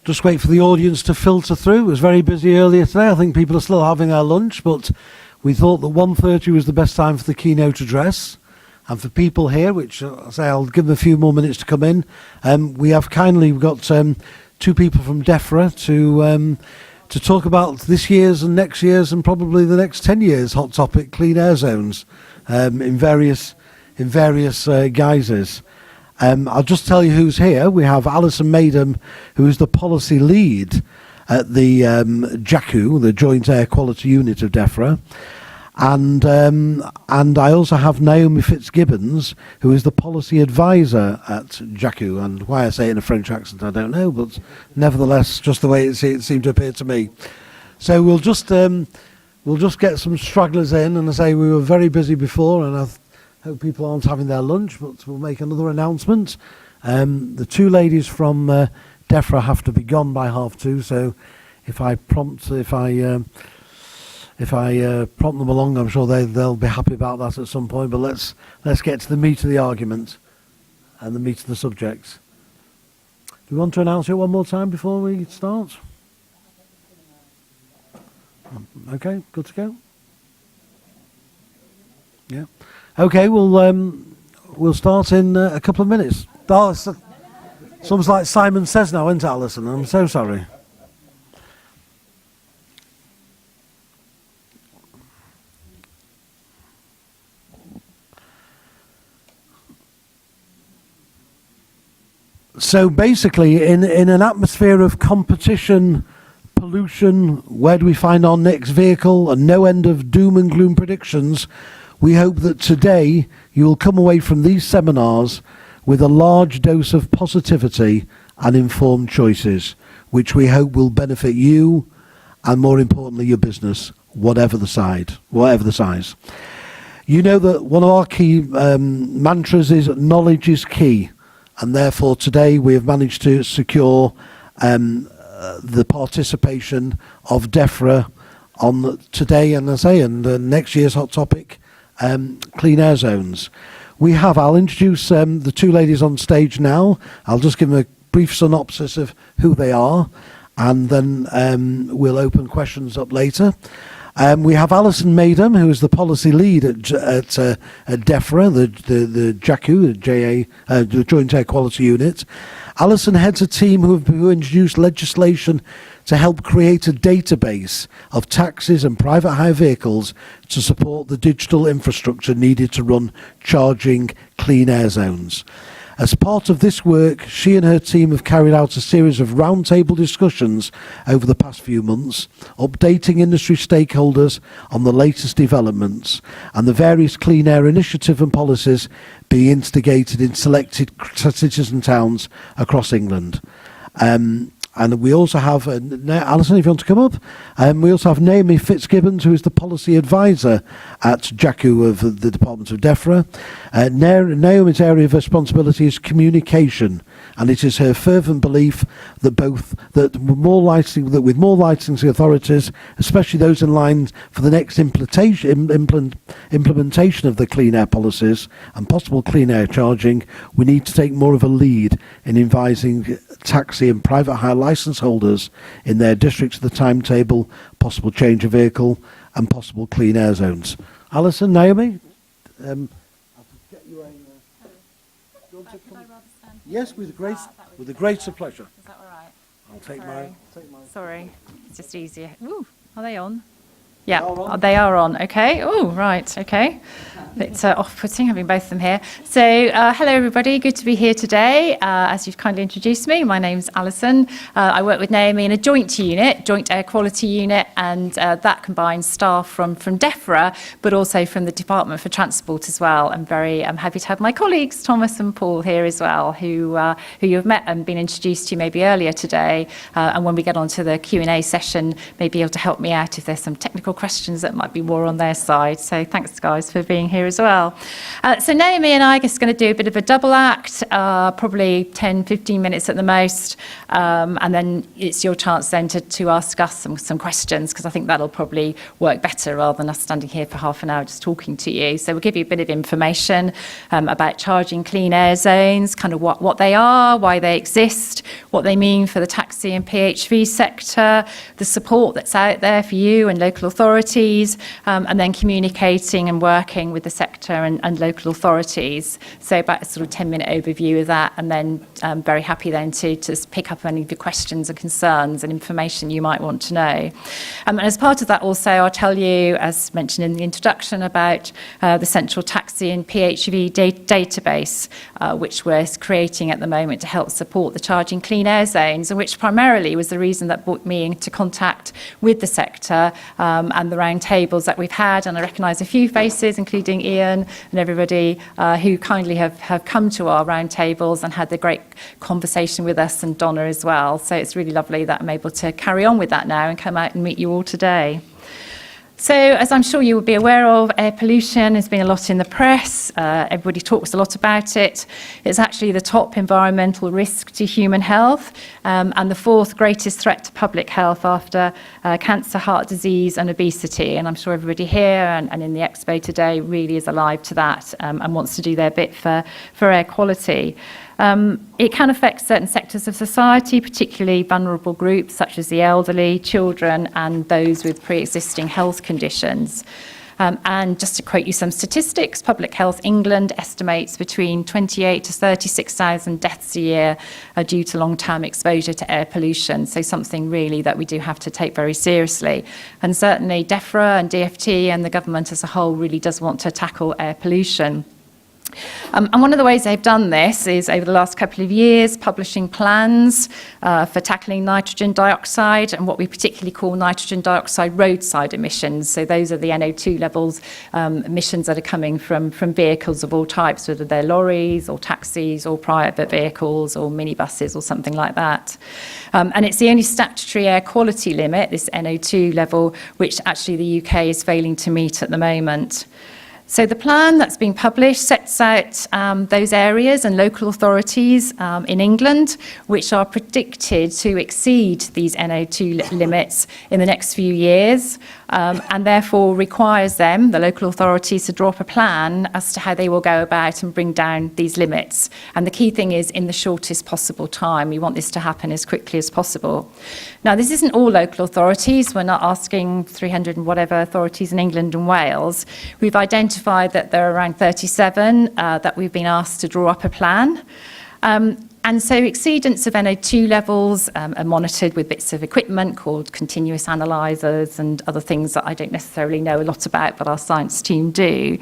Just wait for the audience to filter through. It was very busy earlier today. I think people are still having their lunch, but we thought that 1:30 was the best time for the keynote address. And for people here, which I say I'll give them a few more minutes to come in, we've got two people from DEFRA to talk about this year's and next year's and probably the next 10 years hot topic, clean air zones, in various guises. I'll just tell you who's here. We have Alison Madam, who is the policy lead at the JACU, the Joint Air Quality Unit of DEFRA. And I also have Naomi Fitzgibbons, who is the policy advisor at JACU. And why I say it in a French accent, I don't know, but nevertheless, just the way it seemed to appear to me. So we'll just get some stragglers in. And I say we were very busy before, and I hope people aren't having their lunch, but we'll make another announcement. The two ladies from DEFRA have to be gone by 2:30, so if I prompt them along, I'm sure they'll be happy about that at some point. But let's get to the meat of the argument and the meat of the subject. Do you want to announce it one more time before we start? Okay, good to go. Yeah. Okay, we'll start in a couple of minutes. Oh, it's almost like Simon Says now, isn't it, Alison? I'm so sorry. So basically, in an atmosphere of competition, pollution, where do we find our next vehicle, and no end of doom and gloom predictions, we hope that today you will come away from these seminars with a large dose of positivity and informed choices, which we hope will benefit you and, more importantly, your business, whatever the size. You know that one of our key mantras is knowledge is key. And therefore, today we have managed to secure the participation of DEFRA on today, and next year's hot topic, clean air zones. I'll introduce the two ladies on stage now. I'll just give them a brief synopsis of who they are, and then we'll open questions up later. We have Alison Madam, who is the policy lead at DEFRA, the JACU, the Joint Air Quality Unit. Alison heads a team who introduced legislation to help create a database of taxis and private hire vehicles to support the digital infrastructure needed to run charging clean air zones. As part of this work, she and her team have carried out a series of roundtable discussions over the past few months, updating industry stakeholders on the latest developments and the various clean air initiative and policies being instigated in selected cities and towns across England. And we also have, Alison, if you want to come up, we also have Naomi Fitzgibbons, who is the policy advisor at JACU of the Department of DEFRA. Naomi's area of responsibility is communication, and it is her fervent belief that with more licensing authorities, especially those in line for the next implementation of the clean air policies and possible clean air charging, we need to take more of a lead in advising taxi and private hire license holders in their districts the timetable, possible change of vehicle, and possible clean air zones. Alison, Naomi, I'll get you a. Yes, with the greatest pleasure. Is that all right? I'll take my. Sorry, it's just easier. Ooh, are they on? Yeah, they are on. Okay. Oh, right. Okay. It's off-putting having both of them here. So, hello everybody. Good to be here today. As you've kindly introduced me, my name's Alison. I work with Naomi in a joint air quality unit, and that combines staff from DEFRA, but also from the Department for Transport as well. I'm happy to have my colleagues Thomas and Paul here as well, who you've met and been introduced to maybe earlier today. And when we get onto the Q&A session, may be able to help me out if there's some technical questions that might be more on their side. So thanks, guys, for being here as well. So Naomi and I are just going to do a bit of a double act, probably 10, 15 minutes at the most, and then it's your chance then to ask us some questions, because I think that'll probably work better rather than us standing here for half an hour just talking to you. So we'll give you a bit of information about charging clean air zones, kind of what they are, why they exist, what they mean for the taxi and PHV sector, the support that's out there for you and local authorities, and then communicating and working with the sector and local authorities. So about a sort of 10-minute overview of that, and then very happy then to pick up any of your questions and concerns and information you might want to know. And as part of that also, I'll tell you, as mentioned in the introduction, about the central taxi and PHV database, which we're creating at the moment to help support the charging clean air zones, and which primarily was the reason that brought me into contact with the sector and the round tables that we've had. And I recognise a few faces, including Ian and everybody who kindly have come to our round tables and had the great conversation with us, and Donna as well. So it's really lovely that I'm able to carry on with that now and come out and meet you all today. So, as I'm sure you will be aware of, air pollution has been a lot in the press. Everybody talks a lot about it. It's actually the top environmental risk to human health, and the fourth greatest threat to public health after cancer, heart disease and obesity. And I'm sure everybody here and in the expo today really is alive to that and wants to do their bit for air quality. It can affect certain sectors of society, particularly vulnerable groups such as the elderly, children and those with pre-existing health conditions. And just to quote you some statistics, Public Health England estimates between 28 to 36,000 deaths a year due to long-term exposure to air pollution. So something really that we do have to take very seriously. And certainly DEFRA and DFT and the government as a whole really does want to tackle air pollution. And one of the ways they've done this is over the last couple of years publishing plans for tackling nitrogen dioxide and what we particularly call nitrogen dioxide roadside emissions. So those are the NO2 levels, emissions that are coming from vehicles of all types, whether they're lorries or taxis or private vehicles or minibuses or something like that. And it's the only statutory air quality limit, this NO2 level, which actually the UK is failing to meet at the moment. So the plan that's been published sets out those areas and local authorities in England which are predicted to exceed these NO2 limits in the next few years, and therefore requires them, the local authorities, to draw up a plan as to how they will go about and bring down these limits. And the key thing is in the shortest possible time. We want this to happen as quickly as possible. Now, this isn't all local authorities. We're not asking 300 and whatever authorities in England and Wales. We've identified that there are around 37 that we've been asked to draw up a plan. And so exceedance of NO2 levels are monitored with bits of equipment called continuous analyzers and other things that I don't necessarily know a lot about, but our science team do.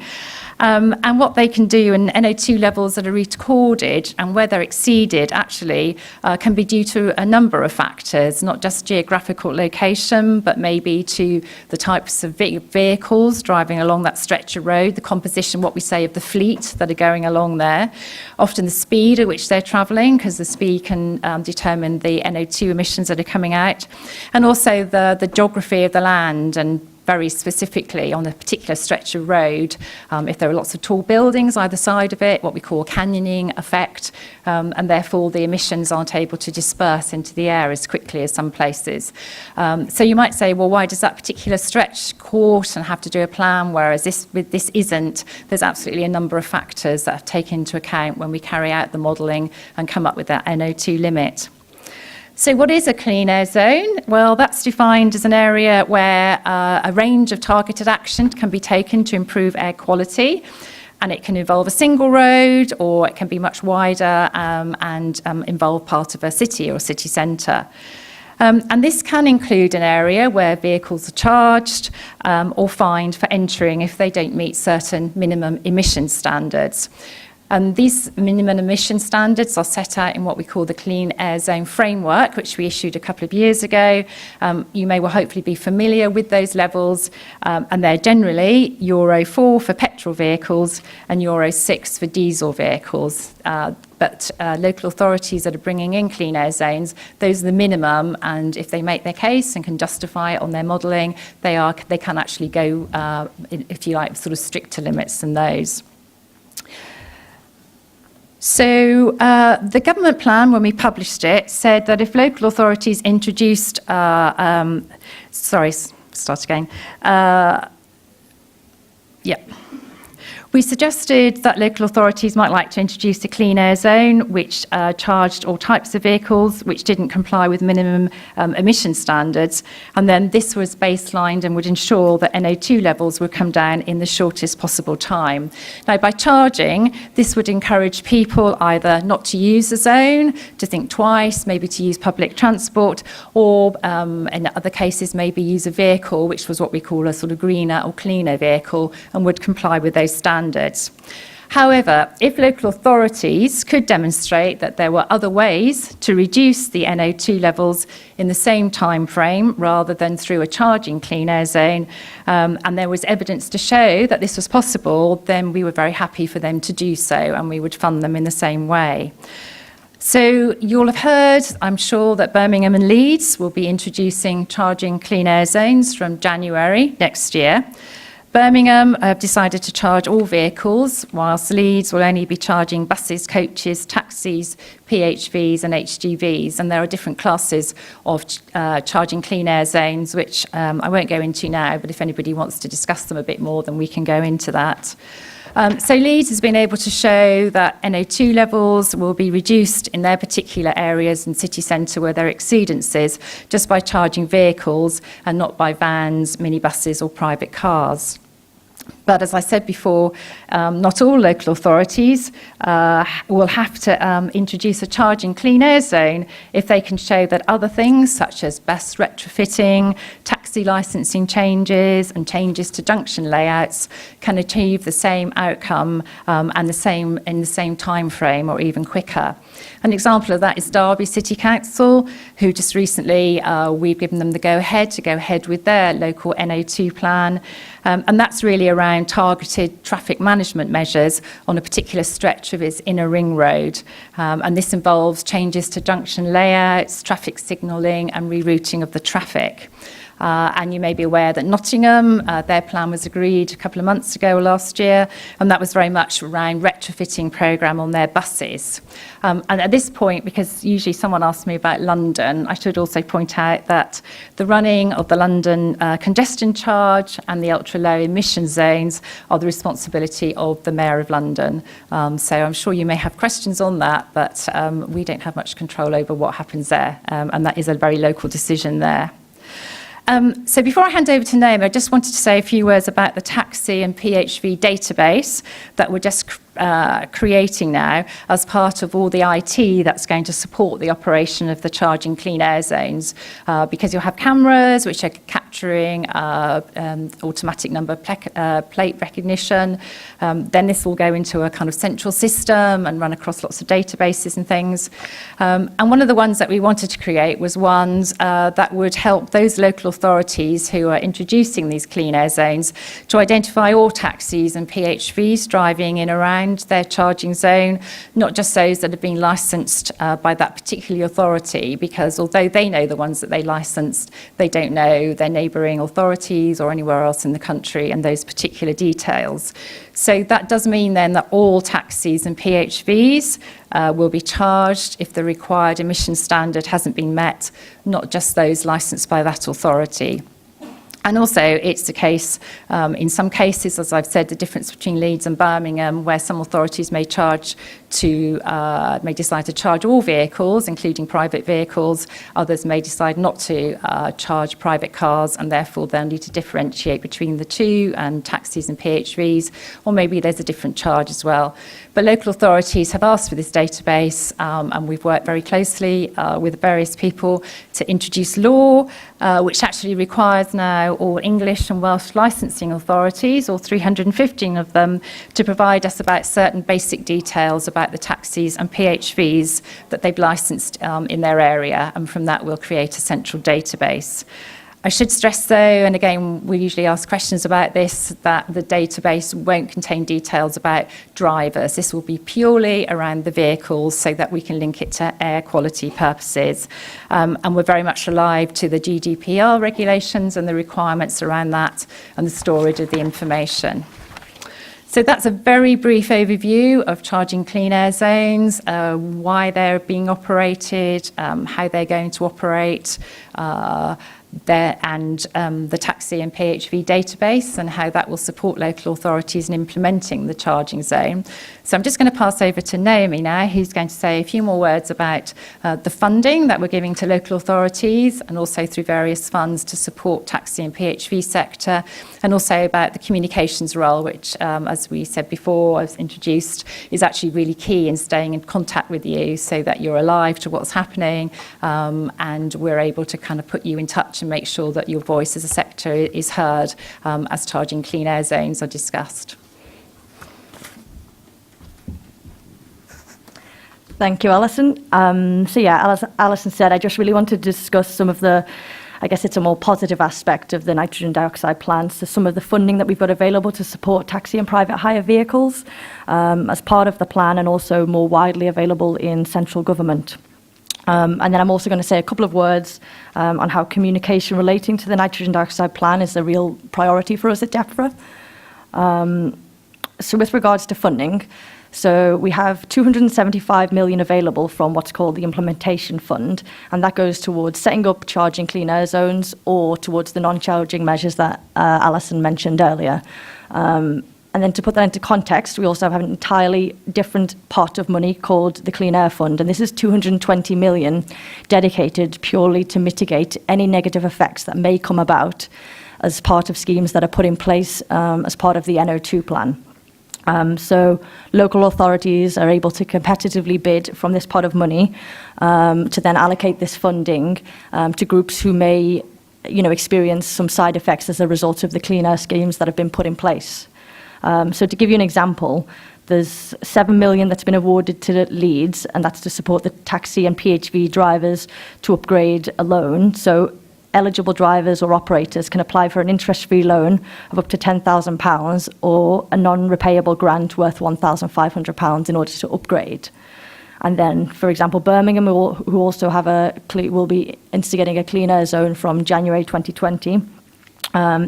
And what they can do, and NO2 levels that are recorded and where they're exceeded actually can be due to a number of factors, not just geographical location, but maybe to the types of vehicles driving along that stretch of road, the composition, what we say, of the fleet that are going along there, often the speed at which they're travelling, because the speed can determine the NO2 emissions that are coming out, and also the geography of the land, and very specifically on a particular stretch of road, if there are lots of tall buildings either side of it, what we call canyoning effect, and therefore the emissions aren't able to disperse into the air as quickly as some places. So you might say, well, why does that particular stretch court and have to do a plan, whereas this isn't? There's absolutely a number of factors that are taken into account when we carry out the modelling and come up with that NO2 limit. So what is a clean air zone? Well, that's defined as an area where a range of targeted action can be taken to improve air quality. And it can involve a single road, or it can be much wider and involve part of a city or city centre. And this can include an area where vehicles are charged or fined for entering if they don't meet certain minimum emission standards. And these minimum emission standards are set out in what we call the Clean Air Zone Framework, which we issued a couple of years ago. You may well hopefully be familiar with those levels, and they're generally Euro 4 for petrol vehicles and Euro 6 for diesel vehicles. But local authorities that are bringing in clean air zones, those are the minimum, and if they make their case and can justify it on their modelling, they can actually go, if you like, sort of stricter limits than those. So the government plan, when we published it, said that if local authorities introduced, We suggested that local authorities might like to introduce a clean air zone which charged all types of vehicles which didn't comply with minimum emission standards, and then this was baselined and would ensure that NO2 levels would come down in the shortest possible time. Now, by charging, this would encourage people either not to use the zone, to think twice, maybe to use public transport, or in other cases maybe use a vehicle which was what we call a sort of greener or cleaner vehicle and would comply with those standards. However, if local authorities could demonstrate that there were other ways to reduce the NO2 levels in the same time frame rather than through a charging clean air zone, and there was evidence to show that this was possible, then we were very happy for them to do so, and we would fund them in the same way. So you'll have heard, I'm sure, that Birmingham and Leeds will be introducing charging clean air zones from January next year. Birmingham have decided to charge all vehicles, whilst Leeds will only be charging buses, coaches, taxis, PHVs and HGVs. And there are different classes of charging clean air zones, which I won't go into now, but if anybody wants to discuss them a bit more, then we can go into that. So Leeds has been able to show that NO2 levels will be reduced in their particular areas and city centre where there are exceedances just by charging vehicles and not by vans, minibuses or private cars. But as I said before, not all local authorities will have to introduce a charging clean air zone if they can show that other things such as bus retrofitting, taxi licensing changes and changes to junction layouts can achieve the same outcome and in the same time frame or even quicker. An example of that is Derby City Council, who just recently we've given them the go-ahead to go ahead with their local NO2 plan. And that's really around targeted traffic management measures on a particular stretch of its inner ring road. And this involves changes to junction layouts, traffic signalling and rerouting of the traffic. And you may be aware that Nottingham, their plan was agreed a couple of months ago or last year, and that was very much around retrofitting programme on their buses. And at this point, because usually someone asks me about London, I should also point out that the running of the London congestion charge and the ultra-low emission zones are the responsibility of the Mayor of London. So I'm sure you may have questions on that, but we don't have much control over what happens there, and that is a very local decision there. So before I hand over to Naomi, I just wanted to say a few words about the taxi and PHV database that we're just creating now as part of all the IT that's going to support the operation of the charging clean air zones, because you'll have cameras which are capturing automatic number plate recognition. Then this will go into a kind of central system and run across lots of databases and things. And one of the ones that we wanted to create was ones that would help those local authorities who are introducing these clean air zones to identify all taxis and PHVs driving in around their charging zone, not just those that have been licensed by that particular authority, because although they know the ones that they licensed, they don't know their neighbouring authorities or anywhere else in the country and those particular details. So that does mean then that all taxis and PHVs will be charged if the required emission standard hasn't been met, not just those licensed by that authority. And also, it's the case, in some cases, as I've said, the difference between Leeds and Birmingham, where some authorities may decide to charge all vehicles, including private vehicles. Others may decide not to charge private cars, and therefore they'll need to differentiate between the two, and taxis and PHVs, or maybe there's a different charge as well. But local authorities have asked for this database, and we've worked very closely with various people to introduce law, which actually requires now allow all English and Welsh licensing authorities, all 315 of them, to provide us about certain basic details about the taxis and PHVs that they've licensed in their area, and from that we'll create a central database. I should stress though, and again we usually ask questions about this, that the database won't contain details about drivers. This will be purely around the vehicles so that we can link it to air quality purposes. And we're very much alive to the GDPR regulations and the requirements around that and the storage of the information. So that's a very brief overview of charging clean air zones, why they're being operated, how they're going to operate, and the taxi and PHV database and how that will support local authorities in implementing the charging zone. So I'm just going to pass over to Naomi now, who's going to say a few more words about the funding that we're giving to local authorities and also through various funds to support taxi and PHV sector, and also about the communications role, which, as we said before, as introduced, is actually really key in staying in contact with you so that you're alive to what's happening, and we're able to kind of put you in touch and make sure that your voice as a sector is heard as charging clean air zones are discussed. Thank you, Alison. So yeah, as Alison said, I just really want to discuss some of the, I guess it's a more positive aspect of the nitrogen dioxide plan. So some of the funding that we've got available to support taxi and private hire vehicles as part of the plan, and also more widely available in central government. And then I'm also going to say a couple of words on how communication relating to the nitrogen dioxide plan is a real priority for us at DEFRA. So with regards to funding, so we have 275 million available from what's called the implementation fund, and that goes towards setting up charging clean air zones or towards the non-charging measures that Alison mentioned earlier. And then to put that into context, we also have an entirely different pot of money called the Clean Air Fund, and this is 220 million dedicated purely to mitigate any negative effects that may come about as part of schemes that are put in place as part of the NO2 plan. So local authorities are able to competitively bid from this pot of money to then allocate this funding to groups who may, experience some side effects as a result of the clean air schemes that have been put in place. So to give you an example, there's 7 million that's been awarded to Leeds, and that's to support the taxi and PHV drivers to upgrade a loan. So eligible drivers or operators can apply for an interest-free loan of up to £10,000 or a non-repayable grant worth £1,500 in order to upgrade. And then, for example, Birmingham, who also have will be instigating a clean air zone from January 2020.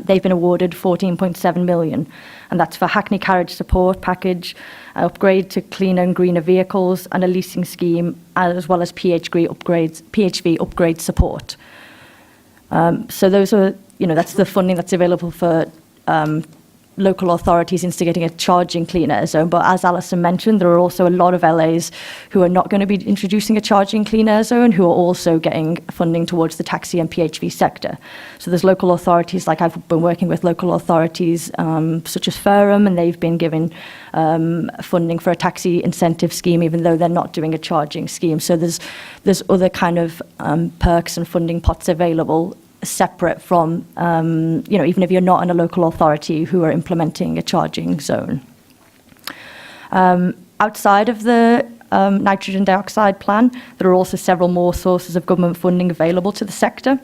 They've been awarded 14.7 million, and that's for Hackney carriage support package, upgrade to cleaner and greener vehicles, and a leasing scheme, as well as PHV upgrade support. So those are, that's the funding that's available for local authorities instigating a charging clean air zone. But as Alison mentioned, there are also a lot of LAs who are not going to be introducing a charging clean air zone, who are also getting funding towards the taxi and PHV sector. So there's local authorities, like I've been working with local authorities such as Phtm, and they've been given funding for a taxi incentive scheme, even though they're not doing a charging scheme. So there's other kind of perks and funding pots available separate from, even if you're not in a local authority who are implementing a charging zone. Outside of the nitrogen dioxide plan, there are also several more sources of government funding available to the sector.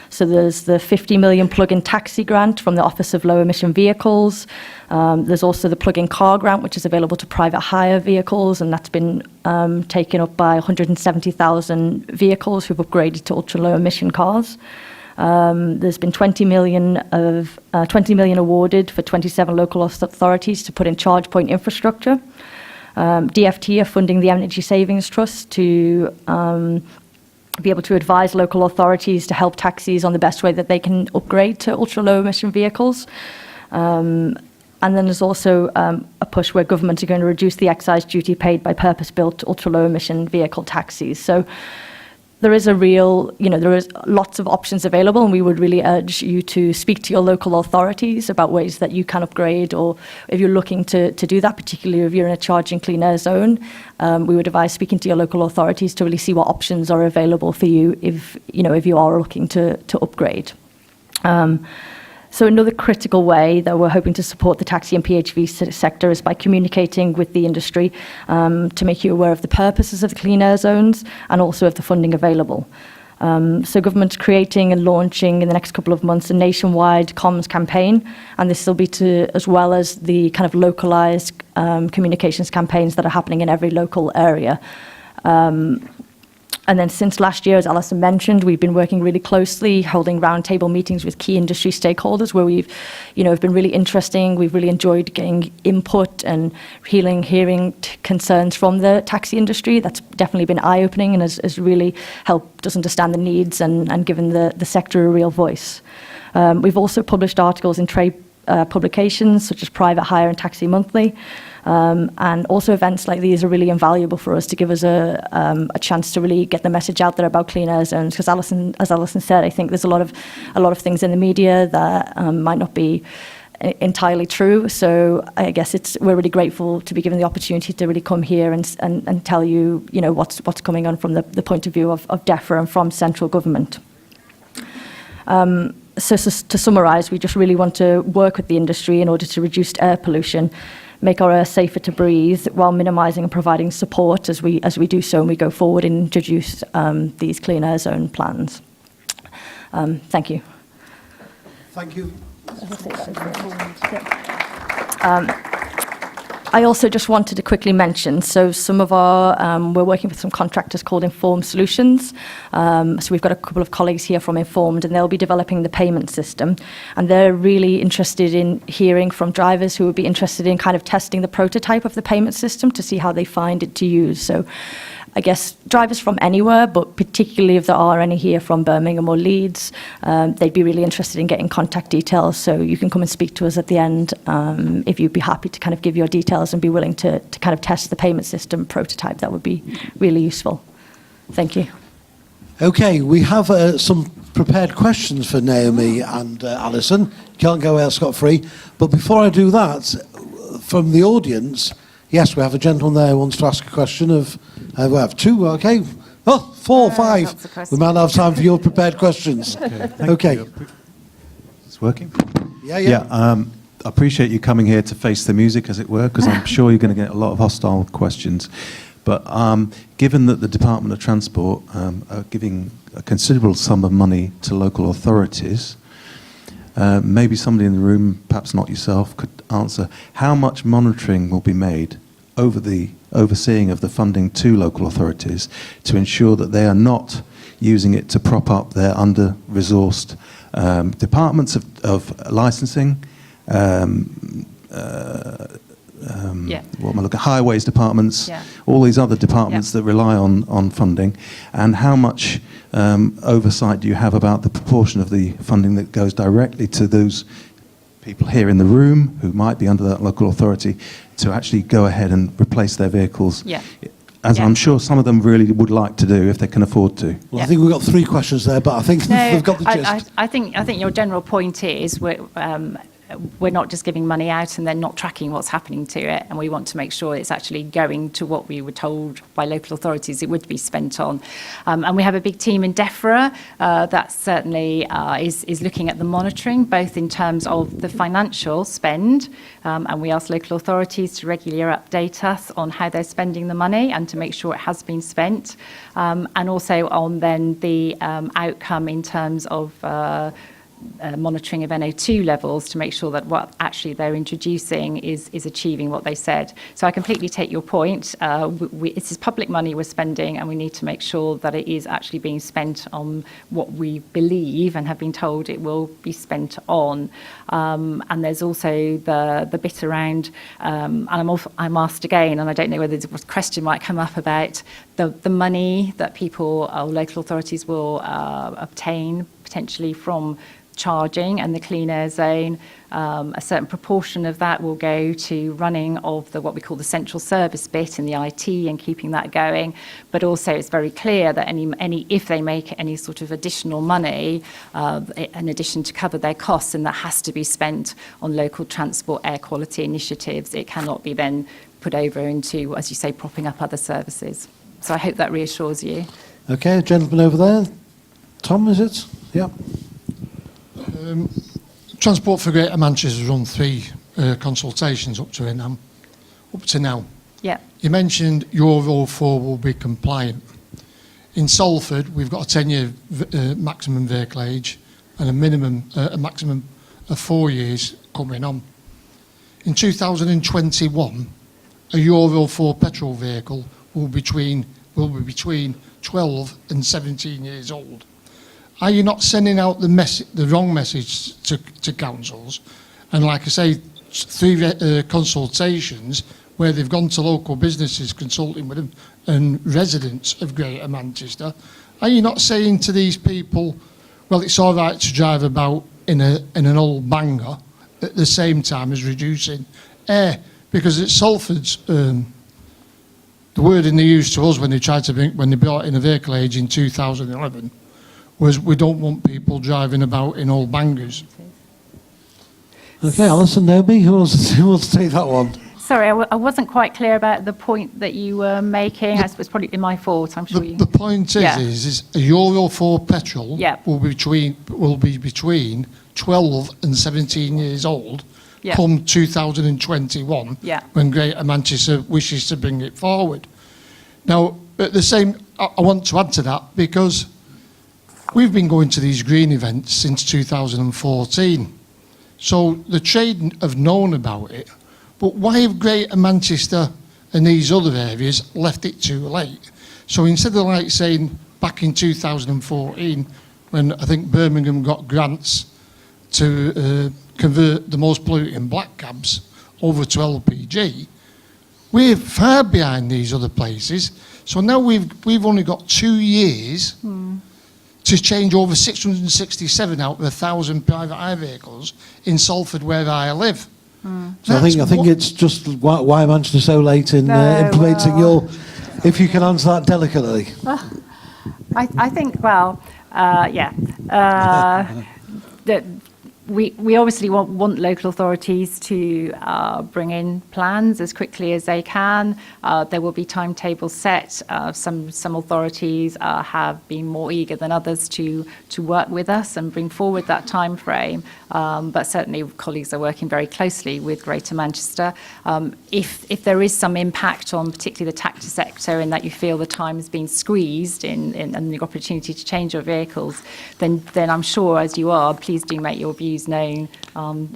So there's the 50 million plug-in taxi grant from the Office of Low Emission Vehicles. There's also the plug-in car grant, which is available to private hire vehicles, and that's been taken up by 170,000 vehicles who've upgraded to ultra-low emission cars. There's been 20 million awarded for 27 local authorities to put in charge point infrastructure. DFT are funding the Energy Savings Trust to be able to advise local authorities to help taxis on the best way that they can upgrade to ultra-low emission vehicles. And then there's also a push where governments are going to reduce the excise duty paid by purpose-built ultra-low emission vehicle taxis. So there is there is lots of options available, and we would really urge you to speak to your local authorities about ways that you can upgrade, or if you're looking to do that, particularly if you're in a charging clean air zone, we would advise speaking to your local authorities to really see what options are available for you if you are looking to upgrade. So another critical way that we're hoping to support the taxi and PHV sector is by communicating with the industry to make you aware of the purposes of the clean air zones and also of the funding available. So government's creating and launching in the next couple of months a nationwide comms campaign, and this will be as well as the kind of localized communications campaigns that are happening in every local area. And then since last year, as Alison mentioned, we've been working really closely, holding roundtable meetings with key industry stakeholders where we've, have been really interesting. We've really enjoyed getting input and hearing concerns from the taxi industry. That's definitely been eye-opening and has really helped us understand the needs and given the sector a real voice. We've also published articles in trade publications such as Private Hire and Taxi Monthly. And also events like these are really invaluable for us to give us a chance to really get the message out there about clean air zones. Because as Alison said, I think there's a lot of things in the media that might not be entirely true. So I guess we're really grateful to be given the opportunity to really come here and tell you, what's coming on from the point of view of DEFRA and from central government. So to summarise, we just really want to work with the industry in order to reduce air pollution, make our air safer to breathe, while minimising and providing support as we do so and we go forward and introduce these clean air zone plans. Thank you. Thank you. I also just wanted to quickly mention, so some of we're working with some contractors called Informed Solutions. So we've got a couple of colleagues here from Informed, and they'll be developing the payment system. And they're really interested in hearing from drivers who would be interested in kind of testing the prototype of the payment system to see how they find it to use. So I guess drivers from anywhere, but particularly if there are any here from Birmingham or Leeds, they'd be really interested in getting contact details. So you can come and speak to us at the end if you'd be happy to kind of give your details and be willing to kind of test the payment system prototype. That would be really useful. Thank you. Okay, we have some prepared questions for Naomi and Alison. Can't go out scot-free. But before I do that, from the audience, yes, we have a gentleman there who wants to ask a question of... we have two, okay. Oh, 4, 5. We might not have time for your prepared questions. Okay. It's working? Yeah. I appreciate you coming here to face the music, as it were, because I'm sure you're going to get a lot of hostile questions. But given that the Department of Transport are giving a considerable sum of money to local authorities, maybe somebody in the room, perhaps not yourself, could answer how much monitoring will be made over the overseeing of the funding to local authorities to ensure that they are not using it to prop up their under-resourced departments of licensing, what am I looking? Highways departments, all these other departments that rely on funding, and how much oversight do you have about the proportion of the funding that goes directly to those people here in the room who might be under that local authority to actually go ahead and replace their vehicles, as I'm sure some of them really would like to do if they can afford to. Well, I think we've got 3 questions there, but I think we've got the gist. I think your general point is we're not just giving money out and then not tracking what's happening to it, and we want to make sure it's actually going to what we were told by local authorities it would be spent on. And we have a big team in DEFRA that certainly is looking at the monitoring, both in terms of the financial spend, and we ask local authorities to regularly update us on how they're spending the money and to make sure it has been spent, and also on then the outcome in terms of monitoring of NO2 levels to make sure that what actually they're introducing is achieving what they said. So I completely take your point. It is public money we're spending, and we need to make sure that it is actually being spent on what we believe and have been told it will be spent on. And there's also the bit around, and I'm asked again, and I don't know whether this question might come up about the money that people or local authorities will obtain potentially from charging and the clean air zone. A certain proportion of that will go to running of what we call the central service bit in the IT and keeping that going. But also it's very clear that if they make any sort of additional money, in addition to cover their costs, and that has to be spent on local transport air quality initiatives, it cannot be then put over into, as you say, propping up other services. So I hope that reassures you. Okay, gentleman over there. Tom, is it? Yeah. Transport for Greater Manchester has run 3 consultations up to now. Yeah. You mentioned Euro 4 will be compliant. In Salford, we've got a 10-year maximum vehicle age and a maximum of 4 years coming on. In 2021, a Euro 4 petrol vehicle will be between 12 and 17 years old. Are you not sending out the wrong message to councils? And like I say, 3 consultations where they've gone to local businesses consulting with them and residents of Greater Manchester. Are you not saying to these people, well, it's all right to drive about in an old banger at the same time as reducing air? Because at Salford's, the wording they used to us when they brought in a vehicle age in 2011 was, we don't want people driving about in old bangers. Okay, Alison, Naomi, who wants to take that one? Sorry, I wasn't quite clear about the point that you were making. It's probably my fault. I'm sure you. The point is a Euro 4 petrol will be between 12 and 17 years old come 2021 when Greater Manchester wishes to bring it forward. Now, at the same, I want to add to that because we've been going to these green events since 2014. So the trade have known about it, but why have Greater Manchester and these other areas left it too late? So instead of like saying back in 2014, when I think Birmingham got grants to convert the most polluting black cabs over to LPG, we're far behind these other places. So now we've only got 2 years to change over 667 out of 1,000 private hire vehicles in Salford where I live. So I think it's just why Manchester so late in implementing your. If you can answer that delicately. I think that we obviously want local authorities to bring in plans as quickly as they can. There will be timetables set. Some authorities have been more eager than others to work with us and bring forward that time frame. But certainly colleagues are working very closely with Greater Manchester. If there is some impact on particularly the taxi sector in that you feel the time has been squeezed and the opportunity to change your vehicles, then I'm sure, as you are, please do make your views known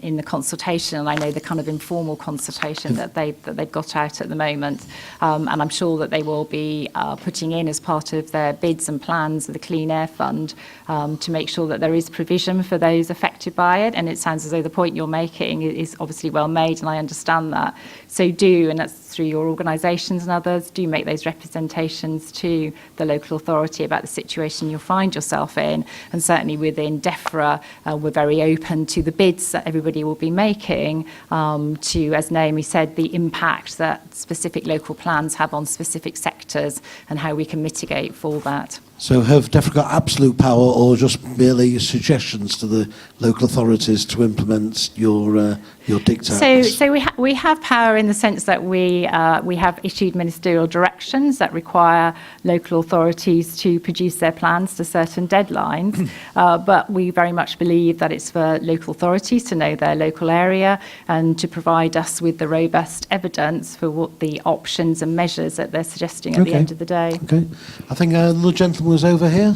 in the consultation. And I know the kind of informal consultation that they've got out at the moment. And I'm sure that they will be putting in as part of their bids and plans of the Clean Air Fund to make sure that there is provision for those affected by it. And it sounds as though the point you're making is obviously well made, and I understand that. So and that's through your organisations and others, do make those representations to the local authority about the situation you'll find yourself in. And certainly within DEFRA, we're very open to the bids that everybody will be making to, as Naomi said, the impact that specific local plans have on specific sectors and how we can mitigate for that. So have DEFRA got absolute power or just merely suggestions to the local authorities to implement your dictates? So we have power in the sense that we have issued ministerial directions that require local authorities to produce their plans to certain deadlines. But we very much believe that it's for local authorities to know their local area and to provide us with the robust evidence for what the options and measures that they're suggesting at the end of the day. Okay. I think the gentleman was over here.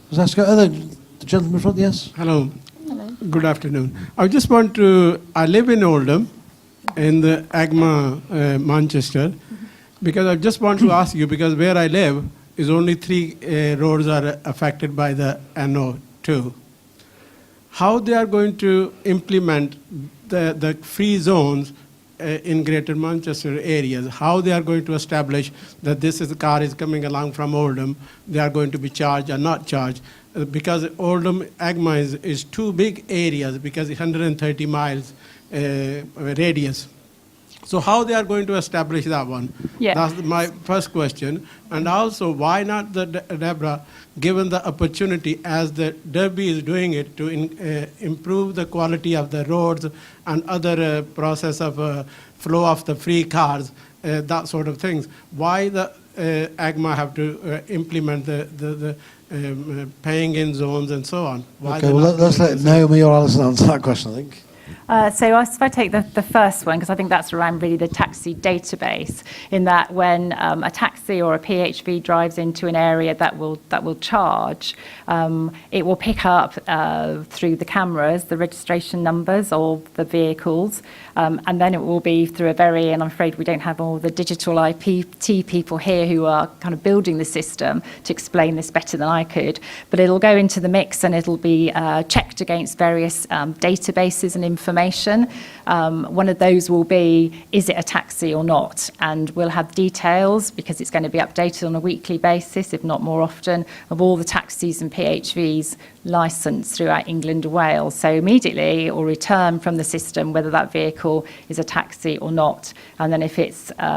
Was that the gentleman in front? Yes. Hello. Good afternoon. I just want to, I live in Oldham, in the AGMA Manchester, because I just want to ask you, because where I live is only 3 roads are affected by the NO2. How they are going to implement the free zones in Greater Manchester areas, how they are going to establish that this is the car is coming along from Oldham, they are going to be charged or not charged, because Oldham AGMA is 2 big areas because 130 miles radius. So how they are going to establish that one? Yeah. That's my first question. And also, why not the DEBRA, given the opportunity as the Derby is doing it to improve the quality of the roads and other process of flow of the free cars, that sort of things. Why the AGMA have to implement the paying in zones and so on. Why Okay, they're well, not let's doing let this? Naomi or Alison answer that question, I think. So if I take the first one, because I think that's around really the taxi database, in that when a taxi or a PHV drives into an area that will charge, it will pick up through the cameras the registration numbers of the vehicles, and then it will be through and I'm afraid we don't have all the digital IPT people here who are kind of building the system to explain this better than I could, but it'll go into the mix and it'll be checked against various databases and information. One of those will be, is it a taxi or not? And we'll have details, because it's going to be updated on a weekly basis, if not more often, of all the taxis and PHVs licensed throughout England and Wales. So immediately it will return from the system whether that vehicle is a taxi or not. And then if it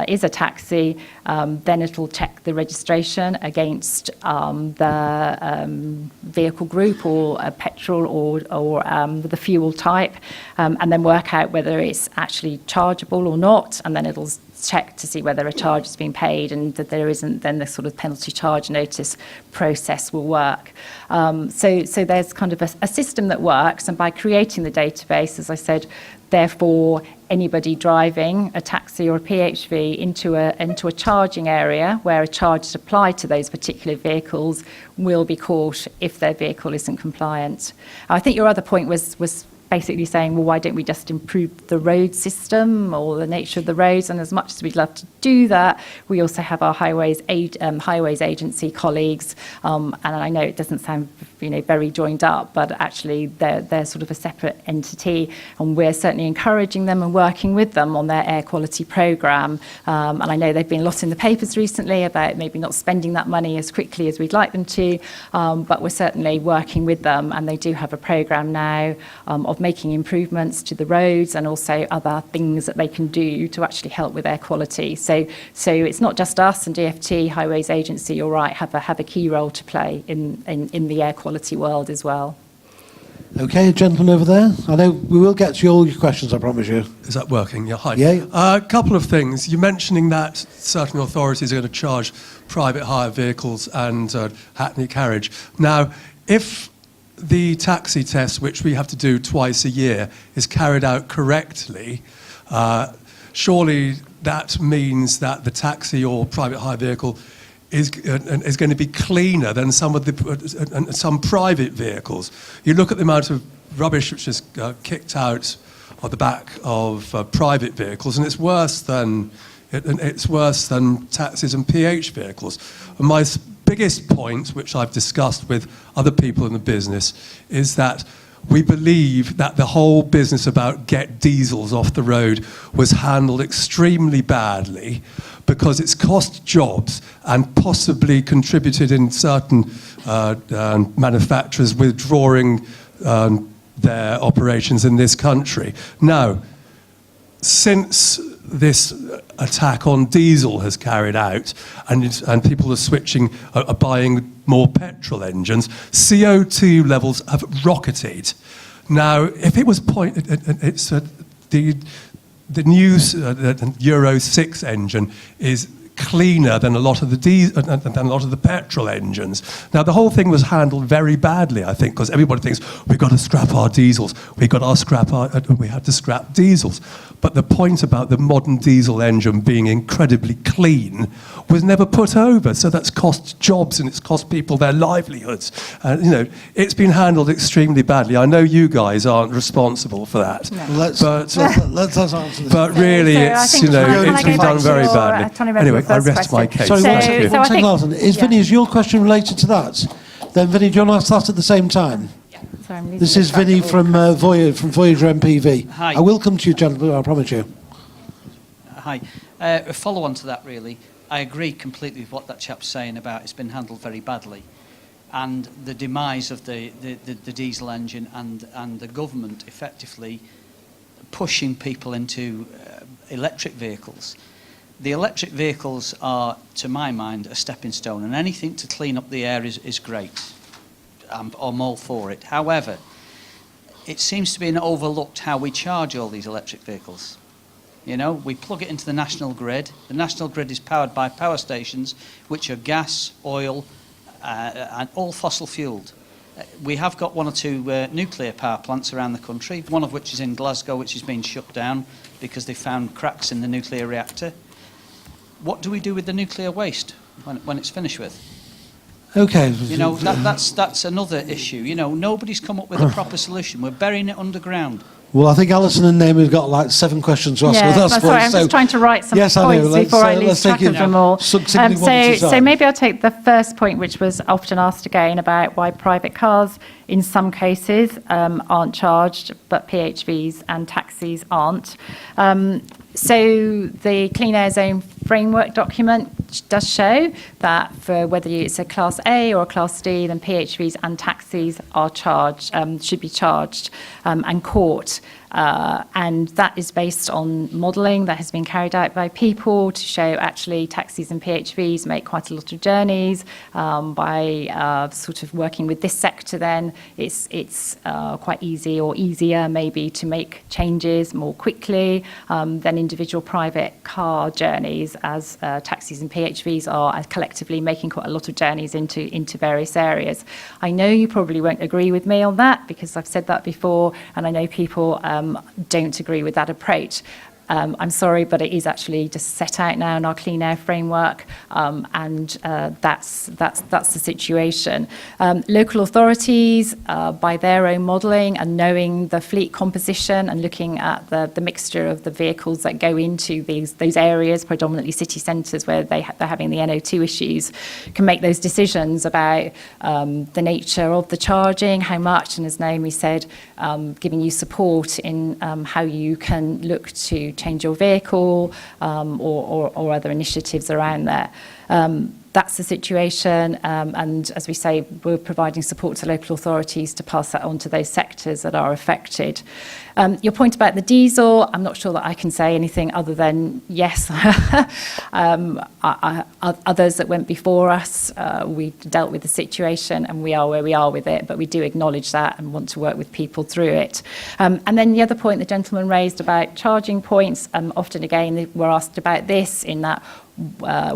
is a taxi, then it'll check the registration against the vehicle group or petrol or the fuel type, and then work out whether it's actually chargeable or not, and then it'll check to see whether a charge has been paid, and that there isn't, then the sort of penalty charge notice process will work. So there's kind of a system that works, and by creating the database, as I said, therefore anybody driving a taxi or a PHV into a charging area where a charge is applied to those particular vehicles will be caught if their vehicle isn't compliant. I think your other point was basically saying, well, why don't we just improve the road system or the nature of the roads? And as much as we'd love to do that, we also have our highways agency colleagues, and I know it doesn't sound very joined up, but actually they're sort of a separate entity, and we're certainly encouraging them and working with them on their air quality programme. And I know they've been a lot in the papers recently about maybe not spending that money as quickly as we'd like them to, but we're certainly working with them, and they do have a programme now of making improvements to the roads and also other things that they can do to actually help with air quality. So it's not just us, and DFT, Highways Agency, you're right, have a key role to play in the air quality world as well. Okay, gentleman over there. I know we will get to all your questions, I promise you. Is that working? Yeah, hi. Yeah. A couple of things. You're mentioning that certain authorities are going to charge private hire vehicles and hackney carriage. Now, if the taxi test, which we have to do twice a year, is carried out correctly, surely that means that the taxi or private hire vehicle is going to be cleaner than some private vehicles. You look at the amount of rubbish which is kicked out of the back of private vehicles, and it's worse than taxis and PH vehicles. And my biggest point, which I've discussed with other people in the business, is that we believe that the whole business about get diesels off the road was handled extremely badly, because it's cost jobs and possibly contributed in certain manufacturers withdrawing their operations in this country. Now, since this attack on diesel has carried out, and people are buying more petrol engines, CO2 levels have rocketed. Now, if it was the new Euro 6 engine is cleaner than a lot of the petrol engines. Now, the whole thing was handled very badly, I think, because everybody thinks we've got to scrap our diesels. We had to scrap diesels. But the point about the modern diesel engine being incredibly clean was never put over. So that's cost jobs and it's cost people their livelihoods. It's been handled extremely badly. I know you guys aren't responsible for that. No. Let's answer this. But really, So I think, it's been done very badly. Anyway, I rest my case. Sorry, one So- second, so I think- Alison. Vinny, is your question related to that? Then, Vinny, do you want to ask that at the same time? Sorry, I'm losing This the is track Vinny of all from Voyager MPV. Hi. I will come to you, gentlemen, I promise you. Hi. A follow-on to that, really. I agree completely with what that chap's saying about it's been handled very badly. And the demise of the diesel engine and the government effectively pushing people into electric vehicles. The electric vehicles are, to my mind, a stepping stone, and anything to clean up the air is great. I'm all for it. However, it seems to be overlooked how we charge all these electric vehicles. We plug it into the national grid. The national grid is powered by power stations, which are gas, oil, and all fossil fuelled. We have got one or two nuclear power plants around the country, one of which is in Glasgow, which has been shut down because they found cracks in the nuclear reactor. What do we do with the nuclear waste when it's finished with? Okay. You know, that's another issue. You know, nobody's come up with a proper solution. We're burying it underground. Well, I think Alison and Naomi have got like 7 questions to ask. Yeah, That's sorry, I'm just trying to write some yes, I know. points before I lose let's track take of it them all. succinctly one at a So time. maybe I'll take the first point, which was often asked again about why private cars, in some cases, aren't charged, but PHVs and taxis aren't. So the Clean Air Zone framework document does show that for whether it's a Class A or a Class D, then PHVs and taxis are charged, should be charged and caught. And that is based on modelling that has been carried out by people to show actually taxis and PHVs make quite a lot of journeys. By sort of working with this sector, then it's quite easy or easier maybe to make changes more quickly than individual private car journeys, as taxis and PHVs are collectively making quite a lot of journeys into various areas. I know you probably won't agree with me on that because I've said that before, and I know people don't agree with that approach. I'm sorry, but it is actually just set out now in our clean air framework, and that's the situation. Local authorities, by their own modelling and knowing the fleet composition and looking at the mixture of the vehicles that go into those areas, predominantly city centres where they're having the NO2 issues, can make those decisions about the nature of the charging, how much, and as Naomi said, giving you support in how you can look to change your vehicle or other initiatives around there. That's the situation, and as we say, we're providing support to local authorities to pass that on to those sectors that are affected. Your point about the diesel, I'm not sure that I can say anything other than yes. Others that went before us, we dealt with the situation and we are where we are with it, but we do acknowledge that and want to work with people through it. And then the other point the gentleman raised about charging points, often again we're asked about this in that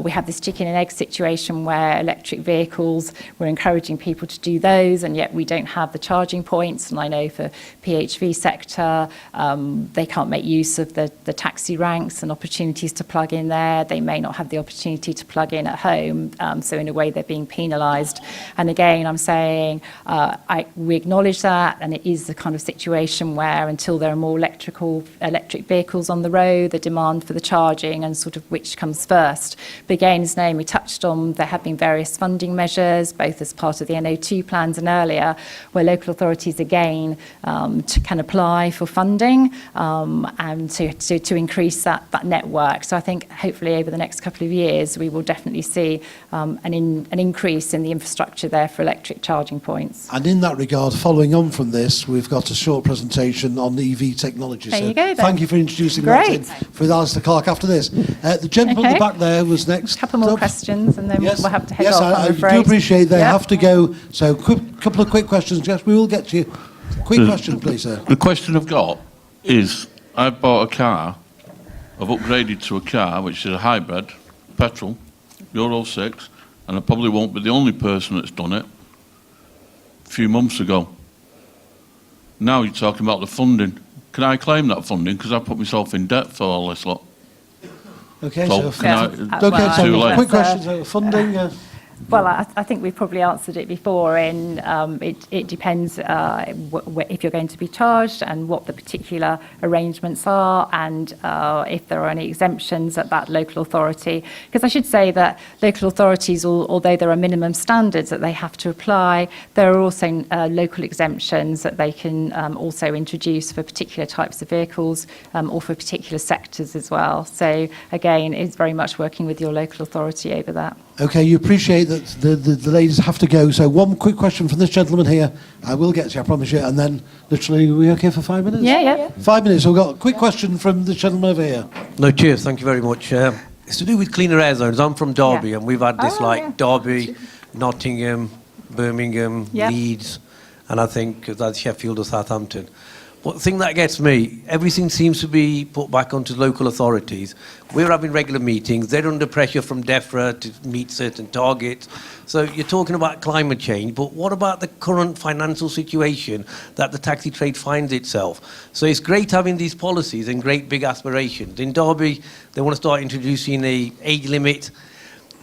we have this chicken and egg situation where electric vehicles, we're encouraging people to do those, and yet we don't have the charging points. And I know for PHV sector, they can't make use of the taxi ranks and opportunities to plug in there. They may not have the opportunity to plug in at home. So in a way, they're being penalised. And again, I'm saying we acknowledge that, and it is the kind of situation where until there are more electric vehicles on the road, the demand for the charging and sort of which comes first. But again, as Naomi touched on, there have been various funding measures, both as part of the NO2 plans and earlier, where local authorities again can apply for funding and to increase that network. So I think hopefully over the next couple of years, we will definitely see an increase in the infrastructure there for electric charging points. And in that regard, following on from this, we've got a short presentation on EV technology. There so you go, then. Thank you for introducing Great. that for Alistair Clark after this. The gentleman at the back there was next. A couple more questions and then we'll have to head off, I I'm afraid. do appreciate they Yep. have to go. So couple of quick questions. Yes, we will get to you. Quick question, please, sir. The question I've got is, I've bought a car, I've upgraded to a car which is a hybrid, petrol, Euro 6, and I probably won't be the only person that's done it a few months ago. Now you're talking about the funding. Can I claim that funding? Because I put myself in debt for all this lot. Okay, So so can I, okay, too so late. quick questions about funding. Well, I think we've probably answered it before. In it depends if you're going to be charged and what the particular arrangements are, and if there are any exemptions at that local authority. Because I should say that local authorities, although there are minimum standards that they have to apply, there are also local exemptions that they can also introduce for particular types of vehicles or for particular sectors as well. So again, it's very much working with your local authority over that. Okay, you appreciate that the ladies have to go. So one quick question from this gentleman here. I will get to you, I promise you. And then literally, are we okay for 5 minutes? Yeah. 5 minutes. So we've got a quick question from the gentleman over here. No, cheers. Thank you very much. It's to do with cleaner air zones. I'm from Derby, and we've had this Derby, Nottingham, Birmingham, Leeds, and I think that's Sheffield or Southampton. But the thing that gets me, everything seems to be put back onto local authorities. We're having regular meetings. They're under pressure from DEFRA to meet certain targets. So you're talking about climate change, but what about the current financial situation that the taxi trade finds itself? So it's great having these policies and great big aspirations. In Derby, they want to start introducing an age limit.